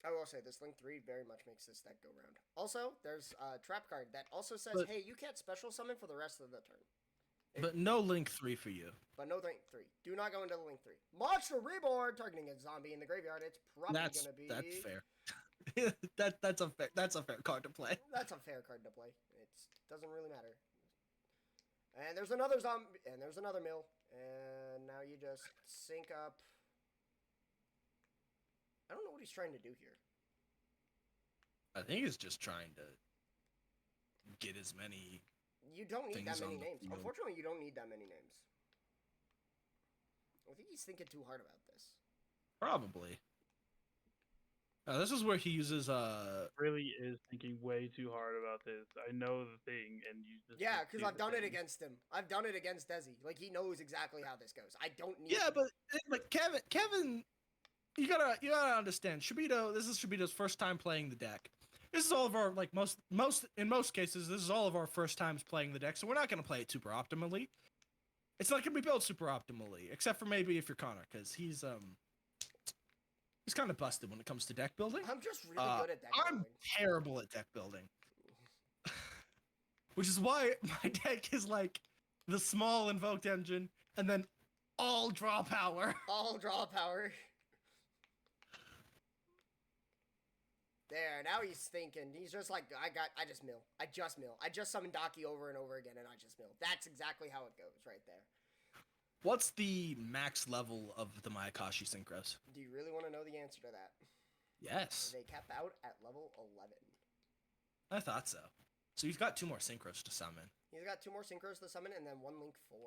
I will say this Link 3 very much makes this deck go round. Also, there's a trap card that also says, But- hey, you can't special summon for the rest of the turn. But no link 3 for you. But no Link 3. Do not go into the Link 3. Monster Reborn, targeting a zombie in the graveyard. It's probably That's going to be... that's fair. That's a fair card to play. That's a fair card to play. It doesn't really matter. And there's another zombie, and there's another mill. And now you just sync up. I don't know what he's trying to do here. I think he's just trying to get as many. You don't need that Things many on the names. field. Unfortunately, you don't need that many names. I think he's thinking too hard about this. Probably. This is where he uses Really is thinking way too hard about this. I know the thing, and you just Yeah, don't because see I've the done it thing. against him. I've done it against Desi. Like, he knows exactly how this goes. I don't need. Yeah, but Kevin, you gotta understand. Shibito, this is Shibito's first time playing the deck. This is all of our in most cases, this is all of our first times playing the deck, so we're not gonna play it super optimally. It's not gonna be built super optimally, except for maybe if you're Connor, because he's kind of busted when it comes to deck building. I'm just really good at deck I'm building. terrible at deck building. Which is why my deck is like the small invoked engine and then all draw power. All draw power. There, now he's thinking. He's just like, I just mill. I just summon Daki over and over again, and I just mill. That's exactly how it goes right there. What's the max level of the Mayakashi Synchros? Do you really want to know the answer to that? Yes. They cap out at level 11. I thought so. So he's got 2 more Synchros to summon. He's got 2 more Synchros to summon, and then 1 Link 4.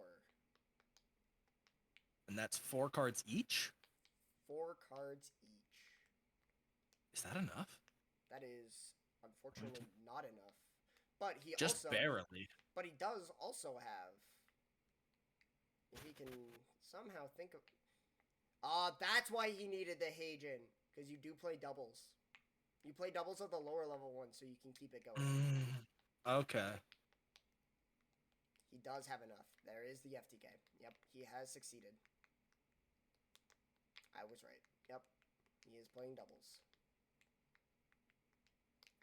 And that's 4 cards each? 4 cards each. Is that enough? That is, unfortunately, not enough. But he Just also... barely. But he does also have... If he can somehow think of... that's why he needed the Heijin. Because you do play doubles. You play doubles of the lower level ones, so you can keep it going. Okay. He does have enough. There is the FTK. Yep, he has succeeded. I was right. Yep, he is playing doubles.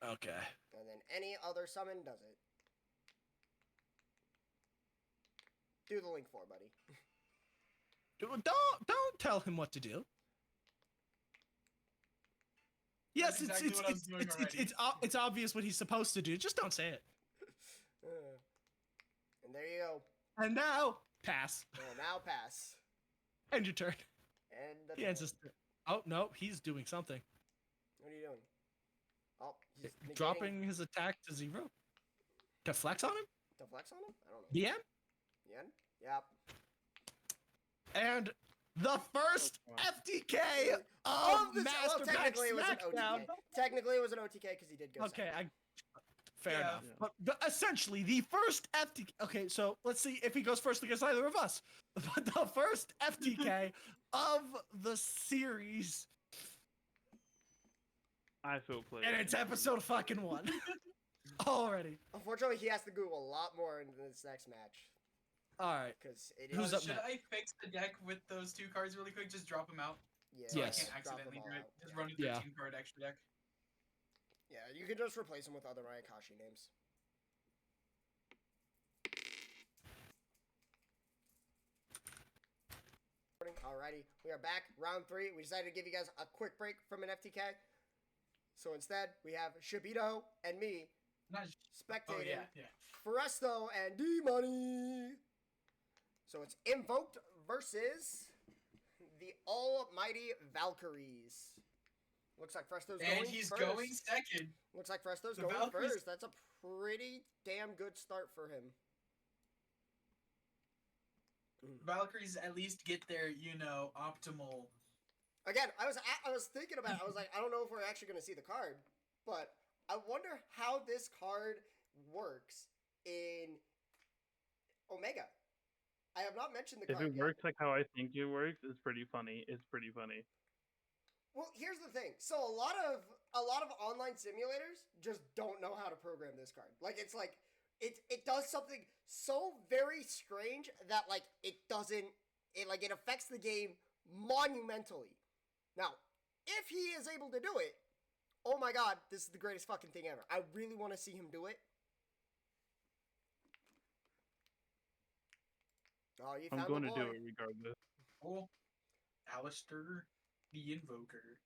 Okay. And then any other summon does it. Do the Link 4, buddy. Don't tell him what to do. Yes, That's exactly what I was doing already. it's obvious what he's supposed to do. Just don't say it. And there you go. And now pass. And now pass. End your turn. And the He ends his turn. Oh no, he's doing something. What are you doing? Oh, he's negating- Dropping his attack to 0. To flex on him? to flex on him? I don't know. DM? Yen? Yep. And the first FTK Of of the Master Pack technically it was an Smackdown. OTK. Technically it was an OTK because he did go Okay, second. fair Yeah. enough. Yeah. But essentially, the first FTK. Okay, so let's see if he goes first against either of us. But the first FTK of the series, I feel played. and it's episode fucking 1 already. Unfortunately, he has to go a lot more in this next match All right. because it Who's is. up Should next? I fix the deck with those 2 cards really quick? Just drop them out. Yeah, So Yes. I can't drop them accidentally all do it. out. Just run a Yeah. 13 card extra deck. Yeah, you can just replace them with other Mayakashi names. Alrighty, we are back. Round 3. We decided to give you guys a quick break from an FTK. So instead, we have Shibito and me Not. spectating Oh yeah, yeah. Foresto and D-Money. So it's Invoked versus the Almighty Valkyries. Looks like Fresto's going And he's first. going second. Looks like Fresto's The going Valkyries- first. That's a pretty damn good start for him. Valkyries at least get their, optimal. Again, I was thinking about it. I was like, I don't know if we're actually going to see the card, but I wonder how this card works in Omega. I have not mentioned the If card it yet. works like how I think it works, it's pretty funny. It's pretty funny. Well, here's the thing. So a lot of online simulators just don't know how to program this card. Like it's like it does something so very strange that like it affects the game monumentally. Now, if he is able to do it, oh my god, this is the greatest fucking thing ever. I really want to see him do it. Oh, you found I'm going the to boy. do it regardless. Oh, Alistair the Invoker.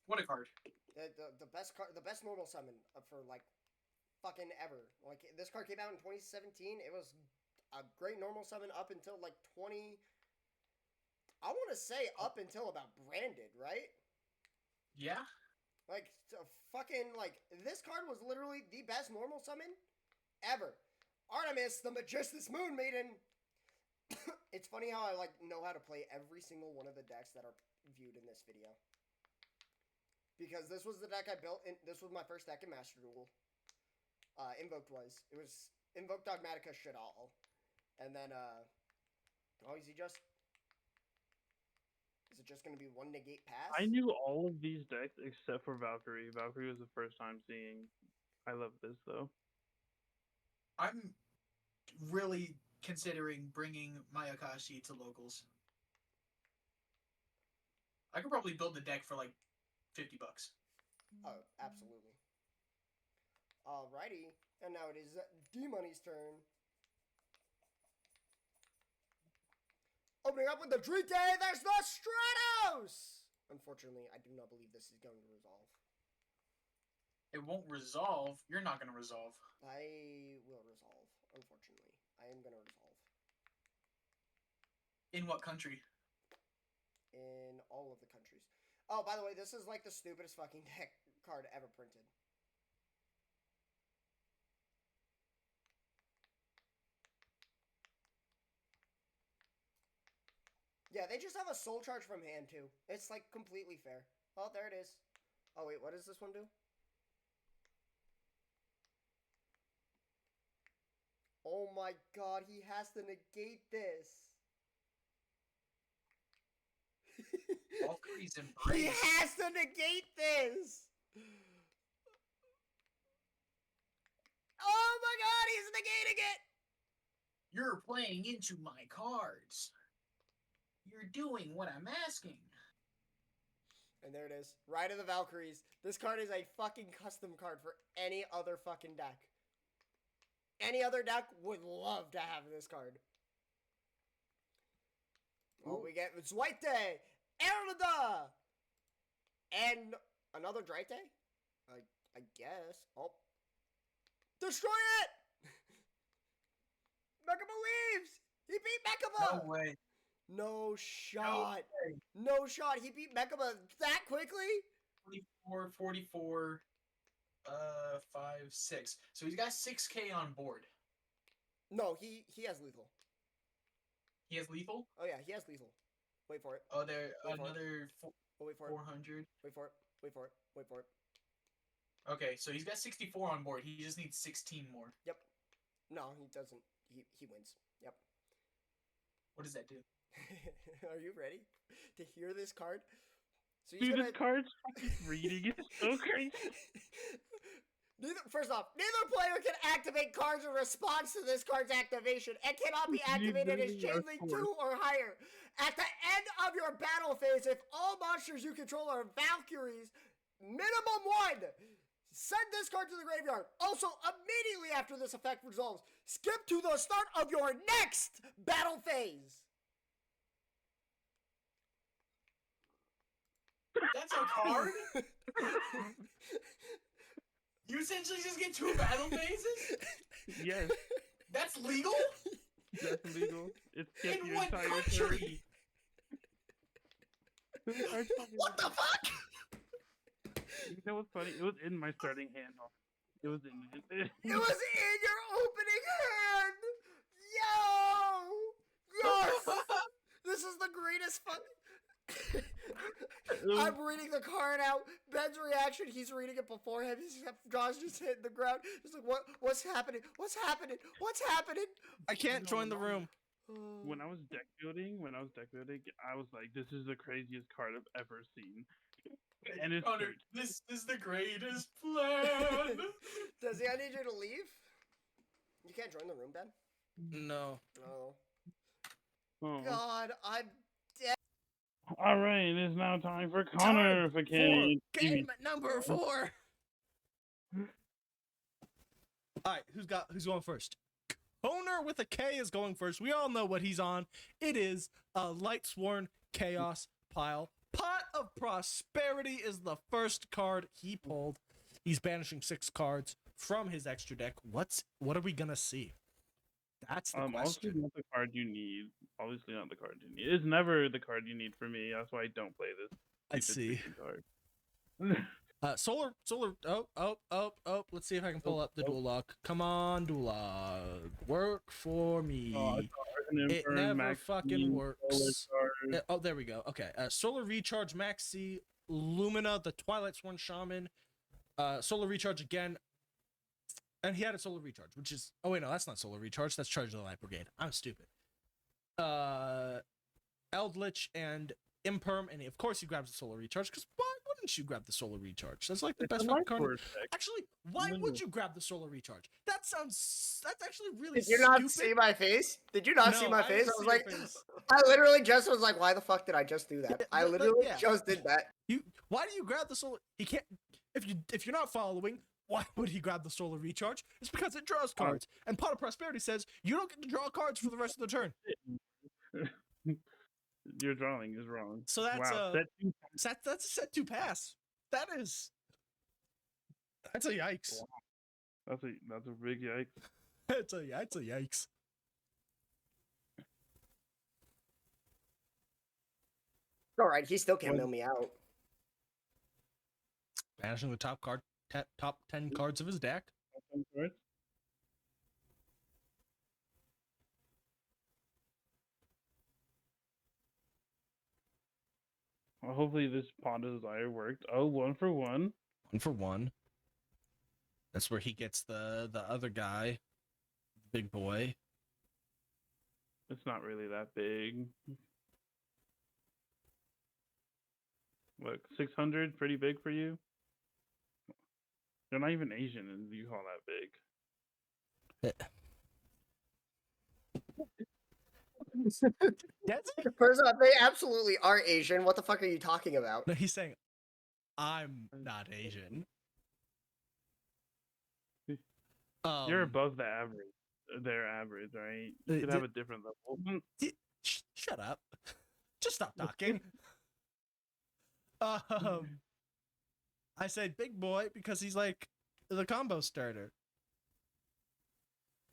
What a card. The best card, the best normal summon for like fucking ever. Like this card came out in 2017. It was a great normal summon up until like 20. I want to say up until about branded, right? Yeah. Like, fucking, like, this card was literally the best normal summon ever. Artemis, the Magistus Moon Maiden. It's funny how I, like, know how to play every single one of the decks that are viewed in this video. Because this was the deck I built, this was my first deck in Master Duel. Invoked was. It was Invoked Dogmatica Shadal. And then, oh, is it just going to be one negate pass? I knew all of these decks except for Valkyrie. Valkyrie was the first time seeing. I love this though. I'm really considering bringing Mayakashi to locals. I could probably build the deck for like $50. Oh, absolutely. Alrighty, and now it is D-Money's turn. Opening up with the Drite, there's the Stratos! Unfortunately, I do not believe this is going to resolve. It won't resolve. You're not going to resolve. I will resolve, unfortunately. I am going to resolve. In what country? In all of the countries. Oh, by the way, this is like the stupidest fucking deck card ever printed. Yeah, they just have a soul charge from hand, too. It's, like, completely fair. Oh, there it is. Oh, wait, what does this one do? Oh my god, he has to negate this. Valkyrie's He embrace. has to negate this! Oh my god, he's negating it! You're playing into my cards. You're doing what I'm asking. And there it is. Ride of the Valkyries. This card is a fucking custom card for any other fucking deck. Any other deck would love to have this card. Oh, we get Zweite, Erlada, and another Drite? I guess. Oh. Destroy it! Mekaba leaves! He beat Mekaba! No way. No shot. No shot. He beat Mekaba that quickly? 44, 44, 5, 6. So he's got 6K on board. No, he has lethal. He has lethal? Oh yeah, he has lethal. Wait for it. Oh, there, Wait for it. another Oh, wait for it. 400. Wait for it. Wait for it. Wait for it. Okay, so he's got 64 on board. He just needs 16 more. Yep. No, he doesn't. He wins. Yep. What does that do? Are you ready to hear this card? So he's Dude, gonna... this card's fucking reading is so crazy. First off, neither player can activate cards in response to this card's activation and cannot be activated as Chain Link 2 or higher. At the end of your battle phase, if all monsters you control are Valkyries, minimum 1, send this card to the graveyard. Also, immediately after this effect resolves, skip to the start of your next battle phase. That's a card? You essentially just get 2 battle phases? Yes, That's legal? that's legal. It's skip In your what entire country? turn. What the fuck? You know what's funny? It was in my starting hand. It was in. It was in your opening hand! Yo! Yes! This is the greatest fucking... I'm reading the card out. Ben's reaction, he's reading it before him. His jaw's just hitting the ground. He's like, what's happening? What's happening? What's happening? I can't join the room. When I was deck building, I was like, "This is the craziest card I've ever seen." And it's Connor, this is the greatest plan. Does he? I need you to leave. You can't join the room, Ben. No. Oh. Oh. God, I'm. All right, it is now time for Connorification. Game number 4. All right, who's going first? Owner with a K is going first. We all know what he's on. It is a Lightsworn Chaos Pile. Pot of Prosperity is the first card he pulled. He's banishing 6 cards from his extra deck. What are we gonna see? That's the Obviously question. not the card you need. Obviously not the card you need. It's never the card you need for me. That's why I don't play this. I stupid see. freaking card. Solar. Let's see if I can pull up the dual log. Come on, dual log. Work for me. Oh, I saw Arcan It Infern, never Maxine, fucking works. Solar Charge. Oh, there we go. Okay. Solar Recharge, Maxi, Lumina, the Twilight Sworn Shaman, Solar Recharge again. And he had a Solar Recharge, which is... Oh, wait, no, that's not Solar Recharge. That's Charge of the Light Brigade. I'm stupid. Eldritch and Imperm, and of course he grabs the Solar Recharge, because why wouldn't you grab the Solar Recharge? That's like the best fucking card. Actually, why would you grab the Solar Recharge? That's actually really Did you stupid. not see my face? Did you not see my face? I was like, face. I literally just was like, why the fuck did I just do that? I literally yeah. just did that. Why do you grab the Solar? He can't. If you're not following, why would he grab the Solar Recharge? It's because it draws cards, and Pot of Prosperity says you don't get to draw cards for the rest of the turn. Your drawing is wrong. So that's wow. That's a set 2 pass. That's a yikes. Wow. That's a big yikes. That's a yikes. All right, he still can't mill me out. Banishing the top 10 cards of his deck. Well, hopefully this Pond of Desire worked. Oh, 1 for 1. 1 for 1. That's where he gets the other guy, big boy. It's not really that big. Look, 600, pretty big for you. They're not even Asian, and you call that big. First off, they absolutely are Asian. What the fuck are you talking about? No, he's saying, I'm not Asian. You're above the average. Their average, right? You could have a different level. Shut up. Just stop talking. I said big boy because he's like the combo starter.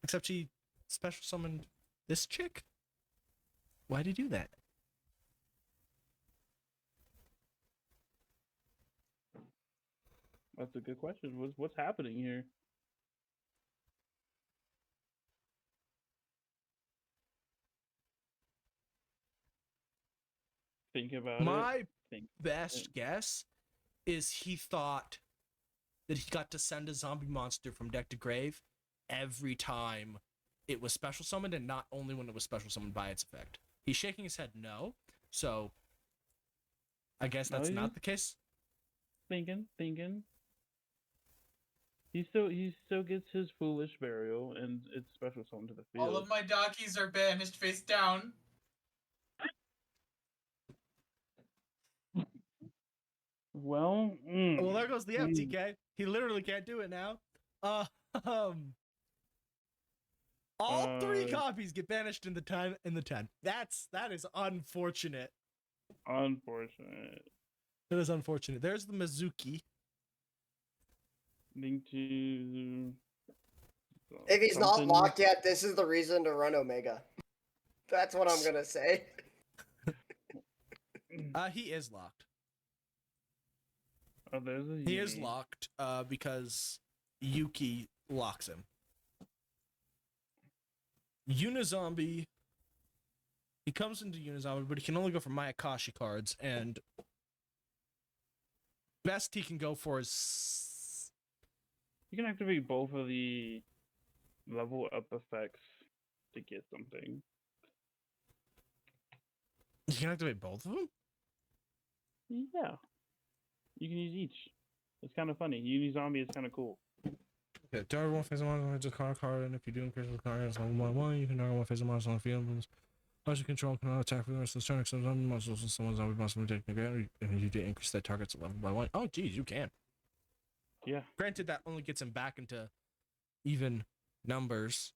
Except he special summoned this chick? Why'd he do that? That's a good question. What's happening here? Think about My best guess is he thought that he got to send a zombie monster from deck to grave every time it was special summoned, and not only when it was special summoned by its effect. He's shaking his head no, so I guess that's not the case. Thinking. He still gets his foolish burial, and it's special summoned to the field. All of my Dockies are banished face down. Well, there goes the FTK. He literally can't do it now. All 3 copies get banished in the 10. That is unfortunate. Unfortunate. It is unfortunate. There's the Mizuki. Need to. If he's not locked yet, this is the reason to run Omega. That's what I'm gonna say. He is locked. Oh, there's a He is locked because Yuki locks him. Unizombie. He comes into Unizombie, but he can only go for Mayakashi cards, and best he can go for is... You can activate both of the level up effects to get something. You can activate both of them? Yeah. You can use each. It's kind of funny. Unizombie is kind of cool. Yeah, target one phase of monster, just card, and if you do increase the card, it's level 1/1, you can target one phase of monster on the field. Monster control cannot attack for the rest of the turn, except zombie monsters and someone zombie monster will take negative, and you did increase that target's level by 1. Oh, geez, you can. Yeah. Granted, that only gets him back into even numbers.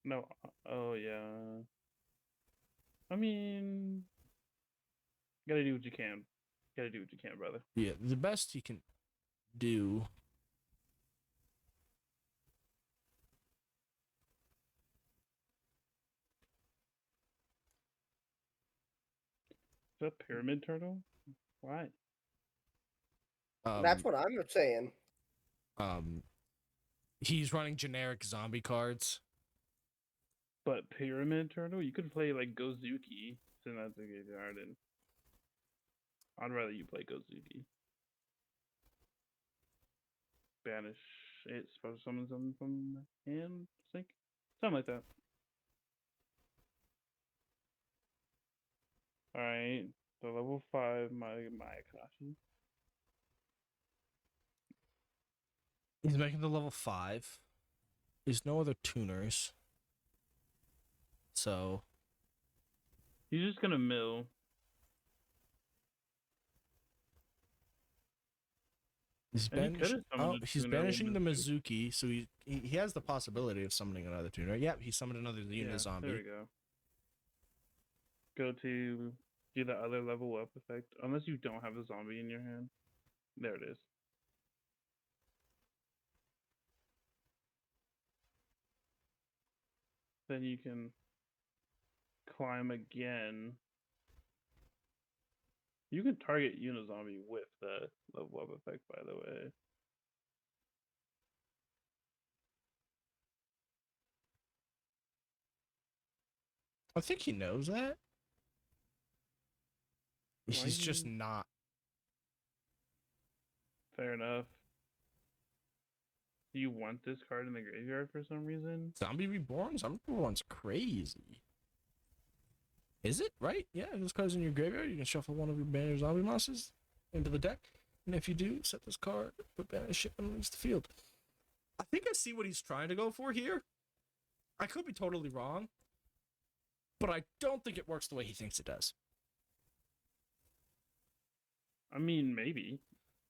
No. Oh, yeah. I mean, gotta do what you can. Gotta do what you can, brother. Yeah, the best he can do. Is that Pyramid Turtle? Why? That's what I'm saying. He's running generic zombie cards. But Pyramid Turtle, you could play like Gozuki, send that to the graveyard, and I'd rather you play Gozuki. Banish it, special summon something from the hand, I think. Something like that. Alright, so level 5, Mayakashi. He's making the level 5. There's no other tuners. So He's just gonna mill. he's And he could've summoned a he's tuner banishing the with Mizuki, so he has the possibility of summoning another tuner. Yep, he summoned another unit zombie. There we go. Go to do the other level up effect, unless you don't have a zombie in your hand. There it is. Then you can climb again. You can target Unizombie with the level up effect, by the way. I think he knows that. He's just not. Fair enough. Do you want this card in the graveyard for some reason? Zombie Reborn? Zombie Reborn's crazy. Is it? Right? Yeah, this card's in your graveyard. You can shuffle one of your banner zombie monsters into the deck. And if you do, set this card, put banish it, and release the field. I think I see what he's trying to go for here. I could be totally wrong. But I don't think it works the way he thinks it does. I mean, maybe.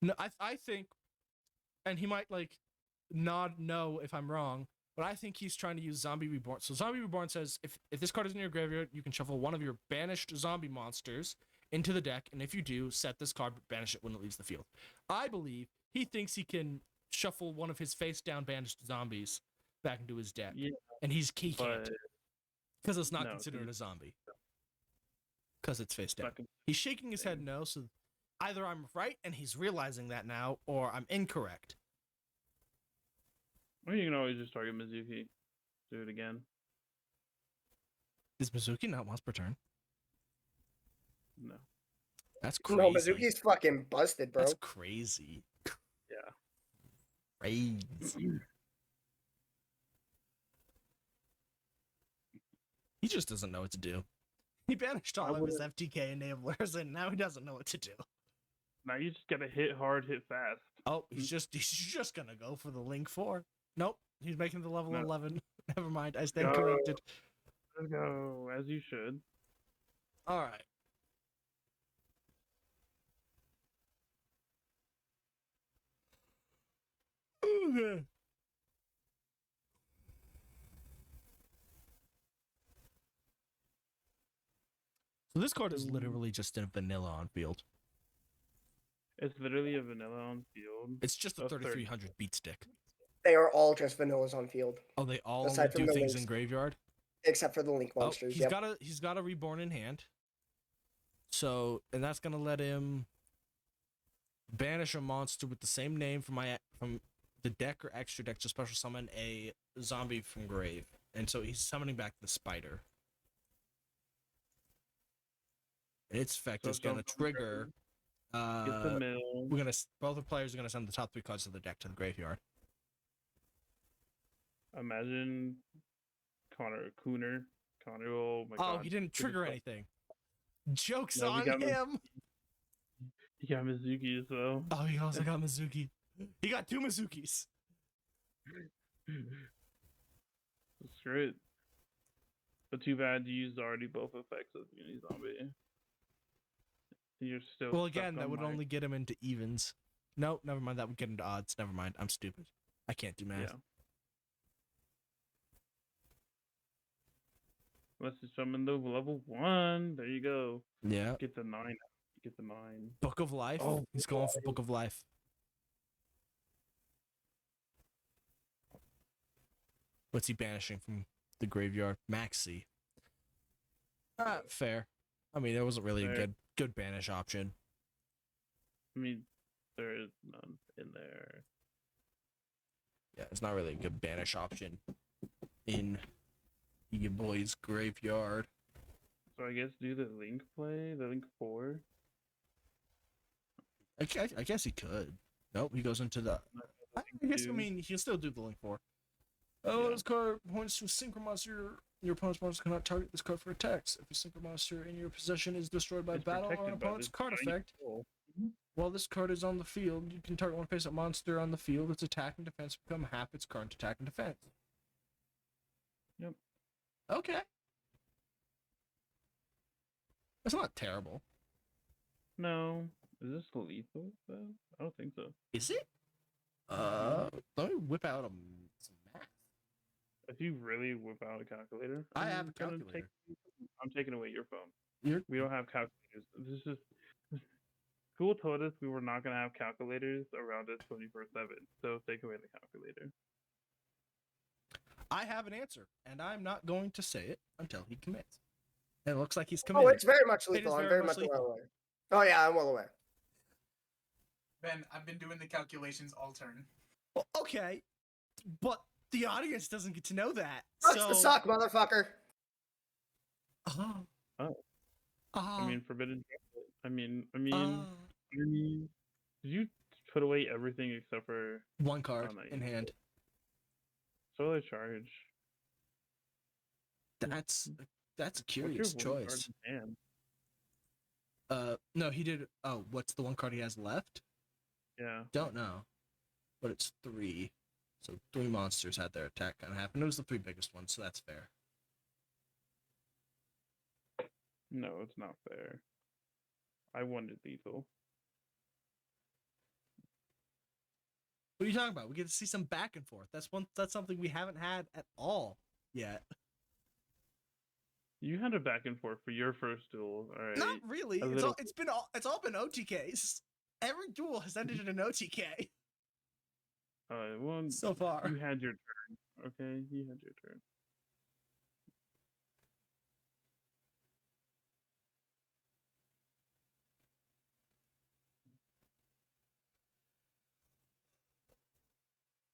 No, I think, and he might like nod no if I'm wrong, but I think he's trying to use Zombie Reborn. So Zombie Reborn says if this card is in your graveyard, you can shuffle one of your banished zombie monsters into the deck, and if you do, set this card, banish it when it leaves the field. I believe he thinks he can shuffle one of his face down banished zombies back into his deck, and he can't because it's not considered a zombie because it's face down. He's shaking his head no, so either I'm right and he's realizing that now, or I'm incorrect. Or you can always just target Mizuki. Do it again. Is Mizuki not once per turn? No. That's crazy. No, Mizuki's fucking busted, bro. That's crazy. Yeah. Crazy. He just doesn't know what to do. He banished all of his FTK enablers, and now he doesn't know what to do. Now you just gotta hit hard, hit fast. Oh, he's just gonna go for the Link 4. Nope, he's making the level 11. Never mind, I stand corrected. Let's go, as you should. All right. Okay. So this card is literally just a vanilla on field. It's literally a vanilla on field. It's just a 3300 beat stick. They are all just vanillas on field. Oh, they all Aside do from the things links. in graveyard? Except for the Link monsters. He's got a reborn in hand. So, and that's gonna let him banish a monster with the same name from the deck or extra deck to special summon a zombie from grave. And so he's summoning back the spider. And its effect is gonna trigger. Get the mill. Both the players are gonna send the top 3 cards of the deck to the graveyard. Imagine Connor. Oh my god. Oh, he didn't trigger anything. Joke's No, on him. He got Mizuki, so. Oh, he also got Mizuki. He got 2 Mizukis. Screw it. But too bad you used already both effects of Unizombie. You're still. Well, again, that would only get him into evens. No, never mind. That would get him to odds. Never mind. I'm stupid. I can't do math. Yeah. Let's just summon the level 1. There you go. Yeah. Get the 9. Get the 9. Book of Life. Oh, he's going for Book of Life. What's he banishing from the graveyard? Maxi. Fair. I mean, there wasn't really a good banish option. I mean, There is none in there. Yeah, it's not really a good banish option in your boy's graveyard. So I guess do the Link play, the Link 4. I guess he could. Nope, he goes into the. I guess, I mean, he'll still do the Link 4. Oh, Yeah. this card points to a Synchro Monster. Your opponent's monster cannot target this card for attacks. If a Synchro Monster in your possession is destroyed by It's battle or an protected by opponent's this card giant effect, hole. while this card is on the field, you can target one face-up monster on the field. Its attack and defense become half its current attack and defense. Yep. Okay. That's not terrible. No. Is this lethal though? I don't think so. Is it? Let me whip out some math. If you really whip out a calculator, I have a gonna calculator. I'm taking away your phone. You're We don't have calculators. This is school told us we were not gonna have calculators around us 24/7. So take away the calculator. I have an answer, and I'm not going to say it until he commits. And it looks like he's committed. Oh, it's very much It is lethal. I'm very very much much well lethal. aware. Oh yeah, I'm well aware. Ben, I've been doing the calculations all turn. Well, okay, but the audience doesn't get to know that. Sucks so... to suck, motherfucker. Oh. Oh. I mean, forbidden chocolate. I mean, did you put away everything except for one card no, in hand. solar charge? That's a What's curious your one card choice. in hand? No, he did. Oh, what's the one card he has left? Yeah. Don't know, but it's 3. So 3 monsters had their attack kind of happen. It was the 3 biggest ones, so that's fair. No, it's not fair. I wanted lethal. What are you talking about? We get to see some back and forth. That's something we haven't had at all yet. You had a back and forth for your first duel, all right? Not really. A It's little- all been OTKs. Every duel has ended in an OTK Well, so far. you had your turn. Okay, you had your turn.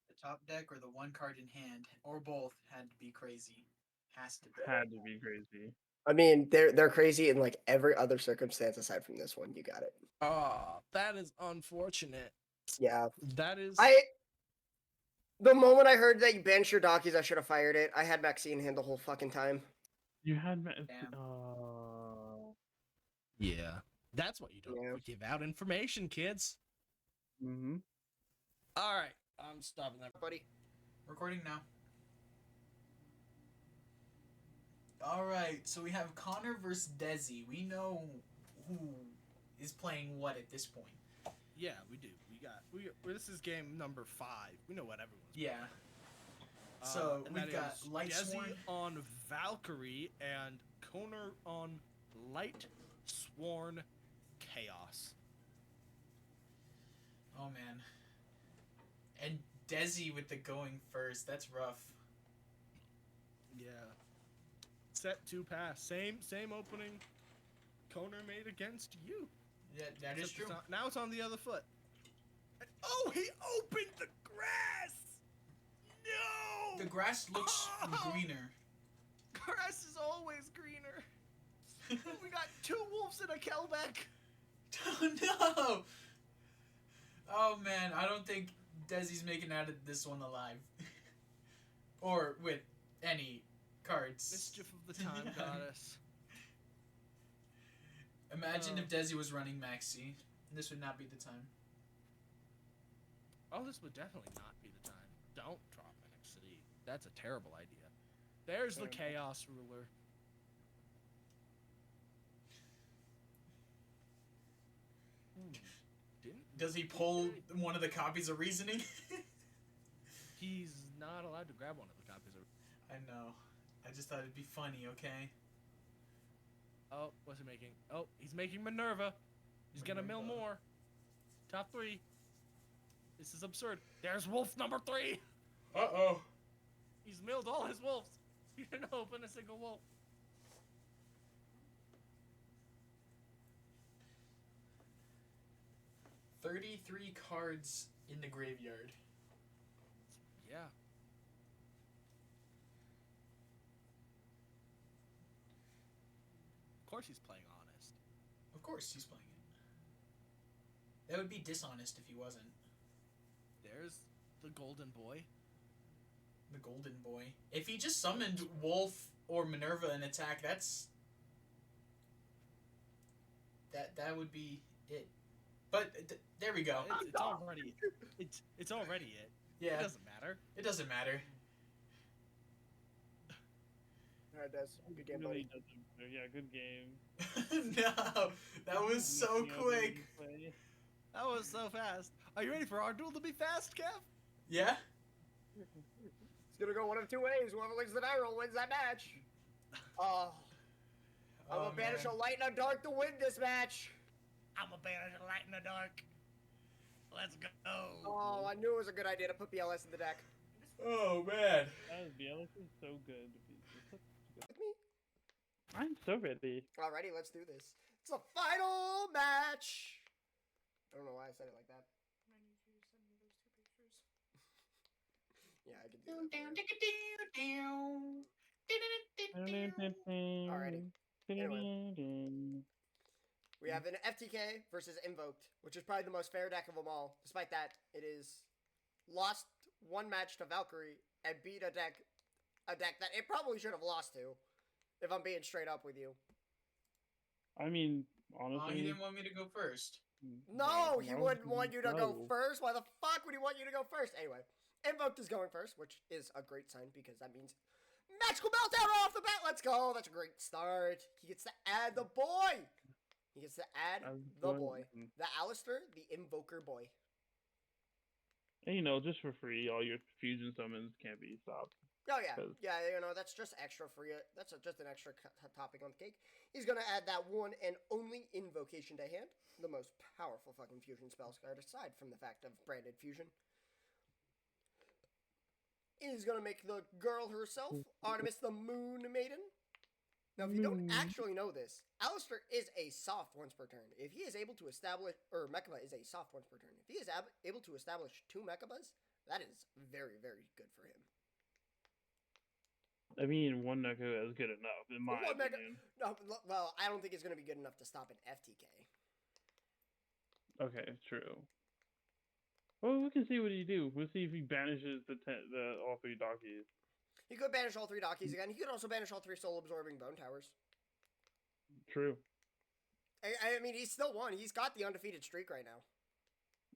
The top deck or the one card in hand, or both, had to be crazy. Has to be. Had to be crazy. I mean, they're crazy in like every other circumstance aside from this one. You got it. Oh, that is unfortunate. Yeah. That is. The moment I heard that you benched your Dockies, I should have fired it. I had Maxine in hand the whole fucking time. You had. Damn. Yeah. That's what you don't Yeah. give out information, kids. Mm-hmm. All right. I'm stopping that. Buddy. Recording now. Alright, so we have Connor versus Desi. We know who is playing what at this point. Yeah, we do. This is game number 5. We know what everyone's Yeah. So and we've that got is Lightsworn. Desi on Valkyrie and Connor on Light Sworn Chaos. Oh man. And Desi with the going first. That's rough. Yeah. Set 2 pass. Same opening Connor made against you. Yeah, that is true. Now it's on the other foot. Oh, he opened the grass! No! The grass looks greener. Grass is always greener. We got 2 wolves and a Kelbeck. Oh no! Oh man, I don't think Desi's making out of this one alive. Or with any cards. Mischief of the Time Goddess. Imagine if Desi was running Maxi. This would not be the time. Oh, this would definitely not be the time. Don't drop City. That's a terrible idea. There's the Chaos Ruler. Does he pull one of the copies of Reasoning? He's not allowed to grab one of the copies of. I know. I just thought it'd be funny, okay? Oh, what's he making? Oh, he's making Minerva. He's gonna mill more. Top 3. This is absurd. There's wolf number 3. Uh-oh. He's milled all his wolves. He didn't open a single wolf. 33 cards in the graveyard. Yeah. Of course he's playing honest. Of course he's playing it. That would be dishonest if he wasn't. There's the golden boy. The golden boy. If he just summoned Wolf or Minerva in attack, that would be it. But there we go. It's already it. Yeah. It doesn't matter. It doesn't matter. Alright, Des. Good game, really buddy. doesn't matter. Yeah, good game. No, that was so quick. That was so fast. Are you ready for our duel to be fast, Kev? Yeah? It's gonna go one of two ways. Whoever wins the die roll wins that match. I'm gonna banish a light and a dark to win this match. I'm a banish a light in the dark. Let's go. Oh, I knew it was a good idea to put BLS in the deck. Oh man. BLS is so good. With me? I'm so ready. Alrighty, let's do this. It's the final match. I don't know why I said it like that. I need you to send me those 2 pictures. Yeah, I can do that. Alrighty. Anyway. We have an FTK versus Invoked, which is probably the most fair deck of them all. Despite that, it is lost one match to Valkyrie and beat a deck that it probably should have lost to, if I'm being straight up with you. I mean, Oh, honestly. he didn't want me to go first. No, he wouldn't want you to go No. first. Why the fuck would he want you to go first? Anyway, Invoked is going first, which is a great sign because that means magical meltdown off the bat. Let's go. That's a great start. He gets to add the boy. He gets to add the boy. The Alistair, the Invoker boy. And, you know, just for free, all your fusion summons can't be stopped. Oh, yeah. 'Cause- Yeah, you know, that's just extra for you. That's just an extra topping on the cake. He's going to add that one and only Invocation to hand. The most powerful fucking fusion spell card, aside from the fact of branded fusion. He's going to make the girl herself, Artemis the Moon Maiden. Now, if you don't actually know this, Alistair is a soft once per turn. If he is able to establish, or Mechaba is a soft once per turn. If he is able to establish 2 Mechabas, that is very, very good for him. I mean, one Neko is good enough, in my One Mega- opinion. No, well, I don't think it's going to be good enough to stop an FTK. Okay, true. Well, we can see what he do. We'll see if he banishes the all 3 Dockies. He could banish all 3 Dockies again. He could also banish all 3 soul-absorbing Bone Towers. True. I mean, he's still won. He's got the undefeated streak right now.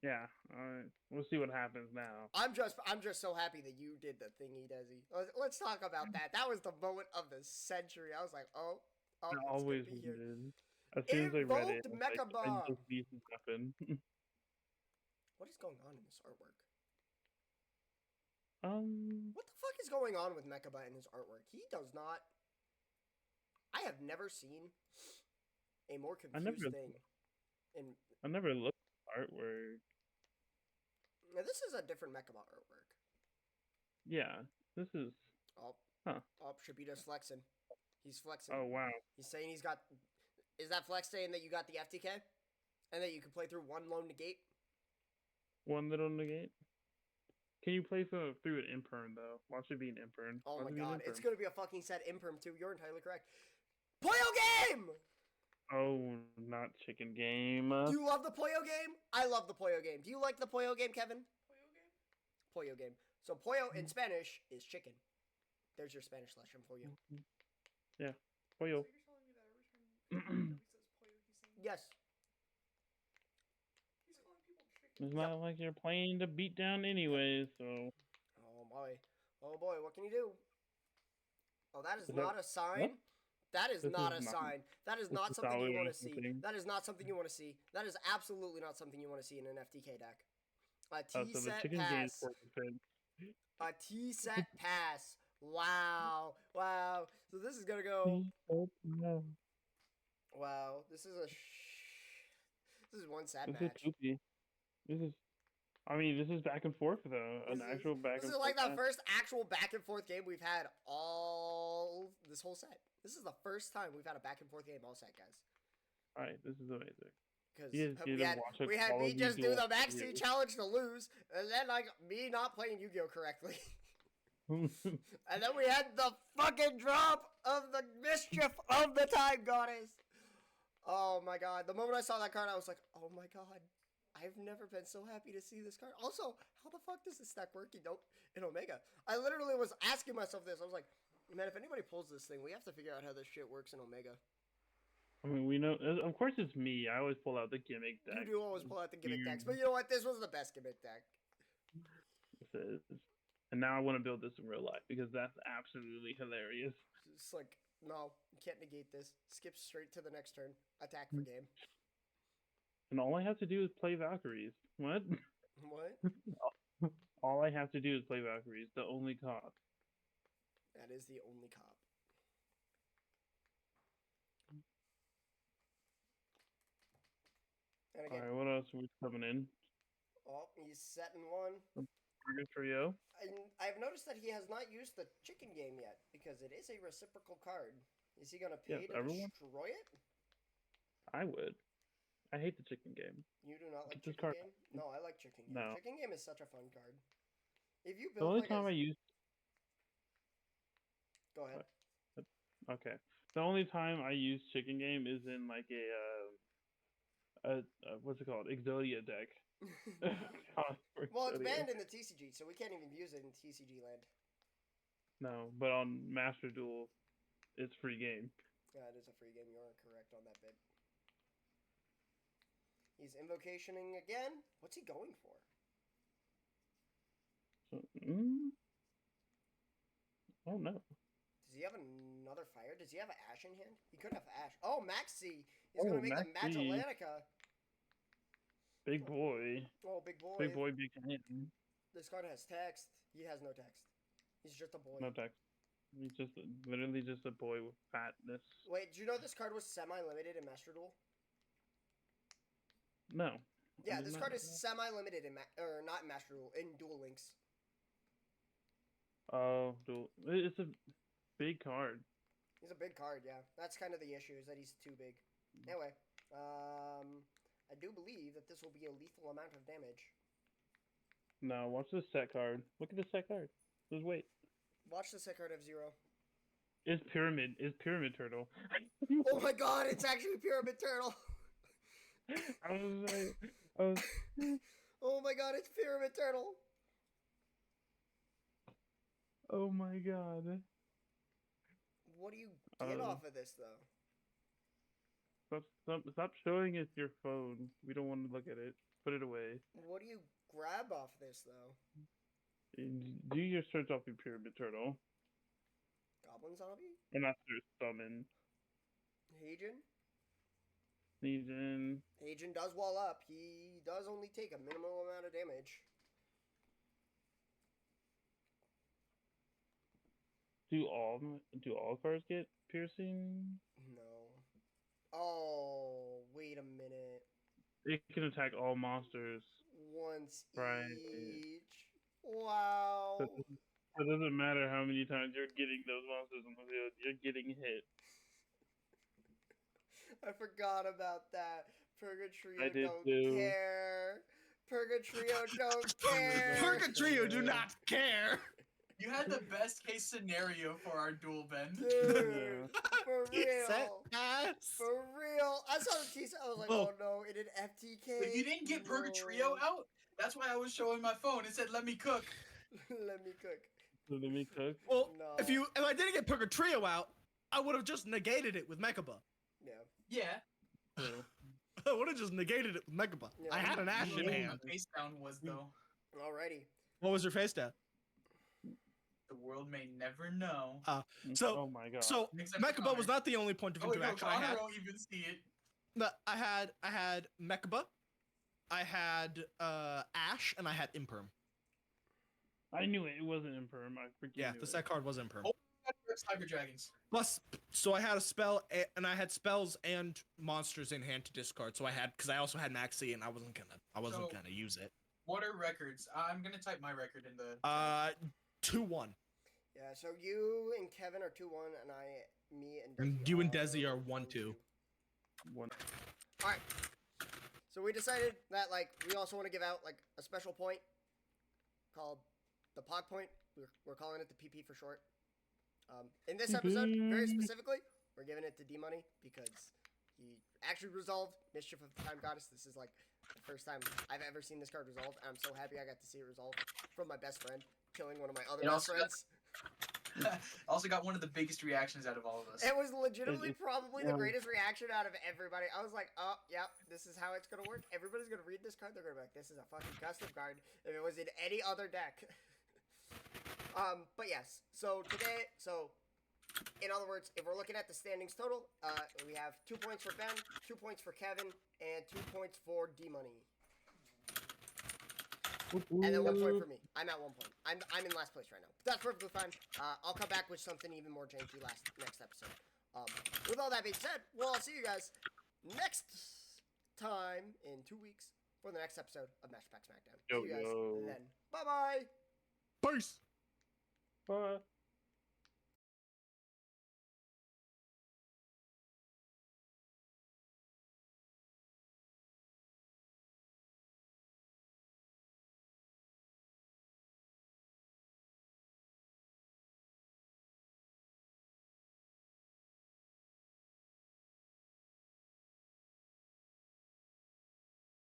Yeah. Alright. We'll see what happens now. I'm just so happy that you did the thingy, Desi. Let's talk about that. That was the moment of the century. I was like, oh, I it's always gonna be here. did. As soon as I read it, Invoked I was like, Mechaba. I just need to happen. What is going on in this artwork? What What the fuck is going on with Mechaba in his artwork? He does not. I have never seen a more confused thing. I never looked at artwork. Now, this is a different Mechaba artwork. Yeah, this is. Oh, Huh. oh, Shibita's flexing. He's flexing. Oh wow. He's saying he's got. Is that flex saying that you got the FTK, and that you can play through one lone negate? One little negate. Can you play through an imperm though? Watch it be an imperm. Oh Watch my it be an god, imperm. it's gonna be a fucking set imperm too. You're entirely correct. Poyo game! Oh, not chicken game. Do you love the Poyo game? I love the Poyo game. Do you like the Poyo game, Kevin? Poyo game? Poyo game. So Poyo in Spanish is chicken. There's your Spanish lesson for you. Yeah, Poyo. So you're telling me that every time he says Poyo, he's saying Yes. he's calling people chicken. It's not like you're playing to beat down anyway, so. Oh boy. Oh boy, what can you do? Oh, that is Is that- not a sign. what? That is This not is a not- sign. That is this not is something you solid want to see. something. That is not something you want to see. That is absolutely not something you want to see in an FTK deck. A So the T-set chicken game is pass. for defense. A T-set pass. Wow. Wow. So this is going to go... No. Wow. This is a... This is one sad This is match. poopy. This is. I mean, this is back and forth though. An actual back This and is forth. like the match. first actual back and forth game we've had all this whole set. This is the first time we've had a back and forth game all set, guys. Alright, this is amazing. Because You just need to watch a we had Call me of just Duty do the Max video. T challenge to lose, and then like me not playing Yu-Gi-Oh correctly, and then we had the fucking drop of the mischief of the time goddess. Oh my god! The moment I saw that card, I was like, oh my god. I've never been so happy to see this card. Also, how the fuck does this stack work in Omega? I literally was asking myself this. I was like, man, if anybody pulls this thing, we have to figure out how this shit works in Omega. I mean, we know. Of course, it's me. I always pull out the gimmick deck. You do always pull out the gimmick Weird. decks, but you know what? This was the best gimmick deck. This is. And now I want to build this in real life because that's absolutely hilarious. It's like, no, you can't negate this. Skip straight to the next turn. Attack for game. And all I have to do is play Valkyries. What? What? All I have to do is play Valkyries. The only cop. That is the only cop. And again, Alright, what else are we coming in? oh, he's setting one. Burger Trio. And I've noticed that he has not used the chicken game yet because it is a reciprocal card. Is he gonna pay Yes, to everyone. destroy it? I would. I hate the chicken game. You do not like Get this chicken card. game? No, I like chicken game. No. Chicken game is such a fun card. If you The build only like time I use. go ahead. Okay. The only time I use chicken game is in like a what's it called? Exodia deck. Well, it's Exodia. banned in the TCG, so we can't even use it in TCG land. No, but on Master Duel, it's free game. Yeah, it is a free game. You are correct on that bit. He's invocationing again. What's he going for? So, oh no. Does he have another fire? Does he have an Ash in hand? He could have Ash. Oh, Maxi! He's Oh, gonna make the Maxi. Magelanica. Big boy. Oh, big boy. Big boy, big hand. This card has text. He has no text. He's just a boy. No text. He's just literally just a boy with fatness. Wait, do you know this card was semi-limited in Master Duel? No. Yeah, I did this not card know is that. semi-limited in or not in Master Duel, in Duel Links. Oh, Duel. It's a big card. He's a big card, yeah. That's kind of the issue, is that he's too big. Anyway, I do believe that this will be a lethal amount of damage. No, watch this set card. Look at this set card. Just wait. Watch the set card F-Zero. It's Pyramid. It's Pyramid Turtle. Oh my god, it's actually Pyramid Turtle! I was like, Oh my god, it's Pyramid Turtle! oh my god. What do you get Oh. off of this, though? Stop showing us your phone. We don't want to look at it. Put it away. What do you grab off this, though? Do your search off your Pyramid Turtle. Goblin Zombie? And that's your summon. Hagen? Legion. Hagen does wall up. He does only take a minimal amount of damage. Do all cards get piercing? No. Oh, wait a minute. It can attack all monsters. Once Right. each. Wow. So it doesn't matter how many times you're getting those monsters on the field. You're getting hit. I forgot about that. Purgatrio I did don't too. care. Purgatrio don't care. Purgatrio do not care. You had the best case scenario for our duel, Ben. Dude, for Set real. pass. For real. I saw the teaser. I was like, Oh. oh no, it did FTK. If you didn't get Purgatrio No. out, that's why I was showing my phone. It said, "Let me cook." Let me cook. So let me cook. Well, No. if I didn't get Purgatrio out, I would have just negated it with Mechaba. Yeah. Yeah. So, I would have just negated it with Mechaba. Yeah. I had an Ash in My hand. face down was though. Alrighty. What was your face down? The world may never know. So- oh my god. So Except for Mechaba was Connor. not the only point of Oh no, interaction I Connor had. won't even see it. No, I had Mechaba, I had Ash, and I had Imperm. I knew it. It wasn't Imperm. I freaking Yeah, knew the it. set card was Imperm. Oh. Cyber Dragons. Plus, so I had a spell, and I had spells and monsters in hand to discard. So I had, because I also had Maxi, and I wasn't So- gonna use it. What are records? I'm gonna type my record in the. 2-1. Yeah, so you and Kevin are 2-1, and me and And Desi you and Desi are 1-2. One. Alright. So we decided that like we also want to give out like a special point called the POG Point. We're calling it the PP for short. In this episode, very specifically, we're giving it to D-Money because he actually resolved Mischief of the Time Goddess. This is like the first time I've ever seen this card resolved, and I'm so happy I got to see it resolved from my best friend, killing one of my other best friends. Also got one of the biggest reactions out of all of us. It was legitimately probably the greatest reaction out of everybody. I was like, oh, yep, this is how it's going to work. Everybody's going to read this card. They're going to be like, this is a fucking custom card if it was in any other deck. But yes, so today, in other words, if we're looking at the standings total, we have 2 points for Ben, 2 points for Kevin, and 2 points for D-Money. And then 1 point for me. I'm at 1 point. I'm in last place right now. But that's perfectly fine. I'll come back with something even more janky next episode. With all that being said, well, I'll see you guys next time in 2 weeks for the next episode of Master Pack Smackdown. See you guys then. Bye-bye! Peace! Bye.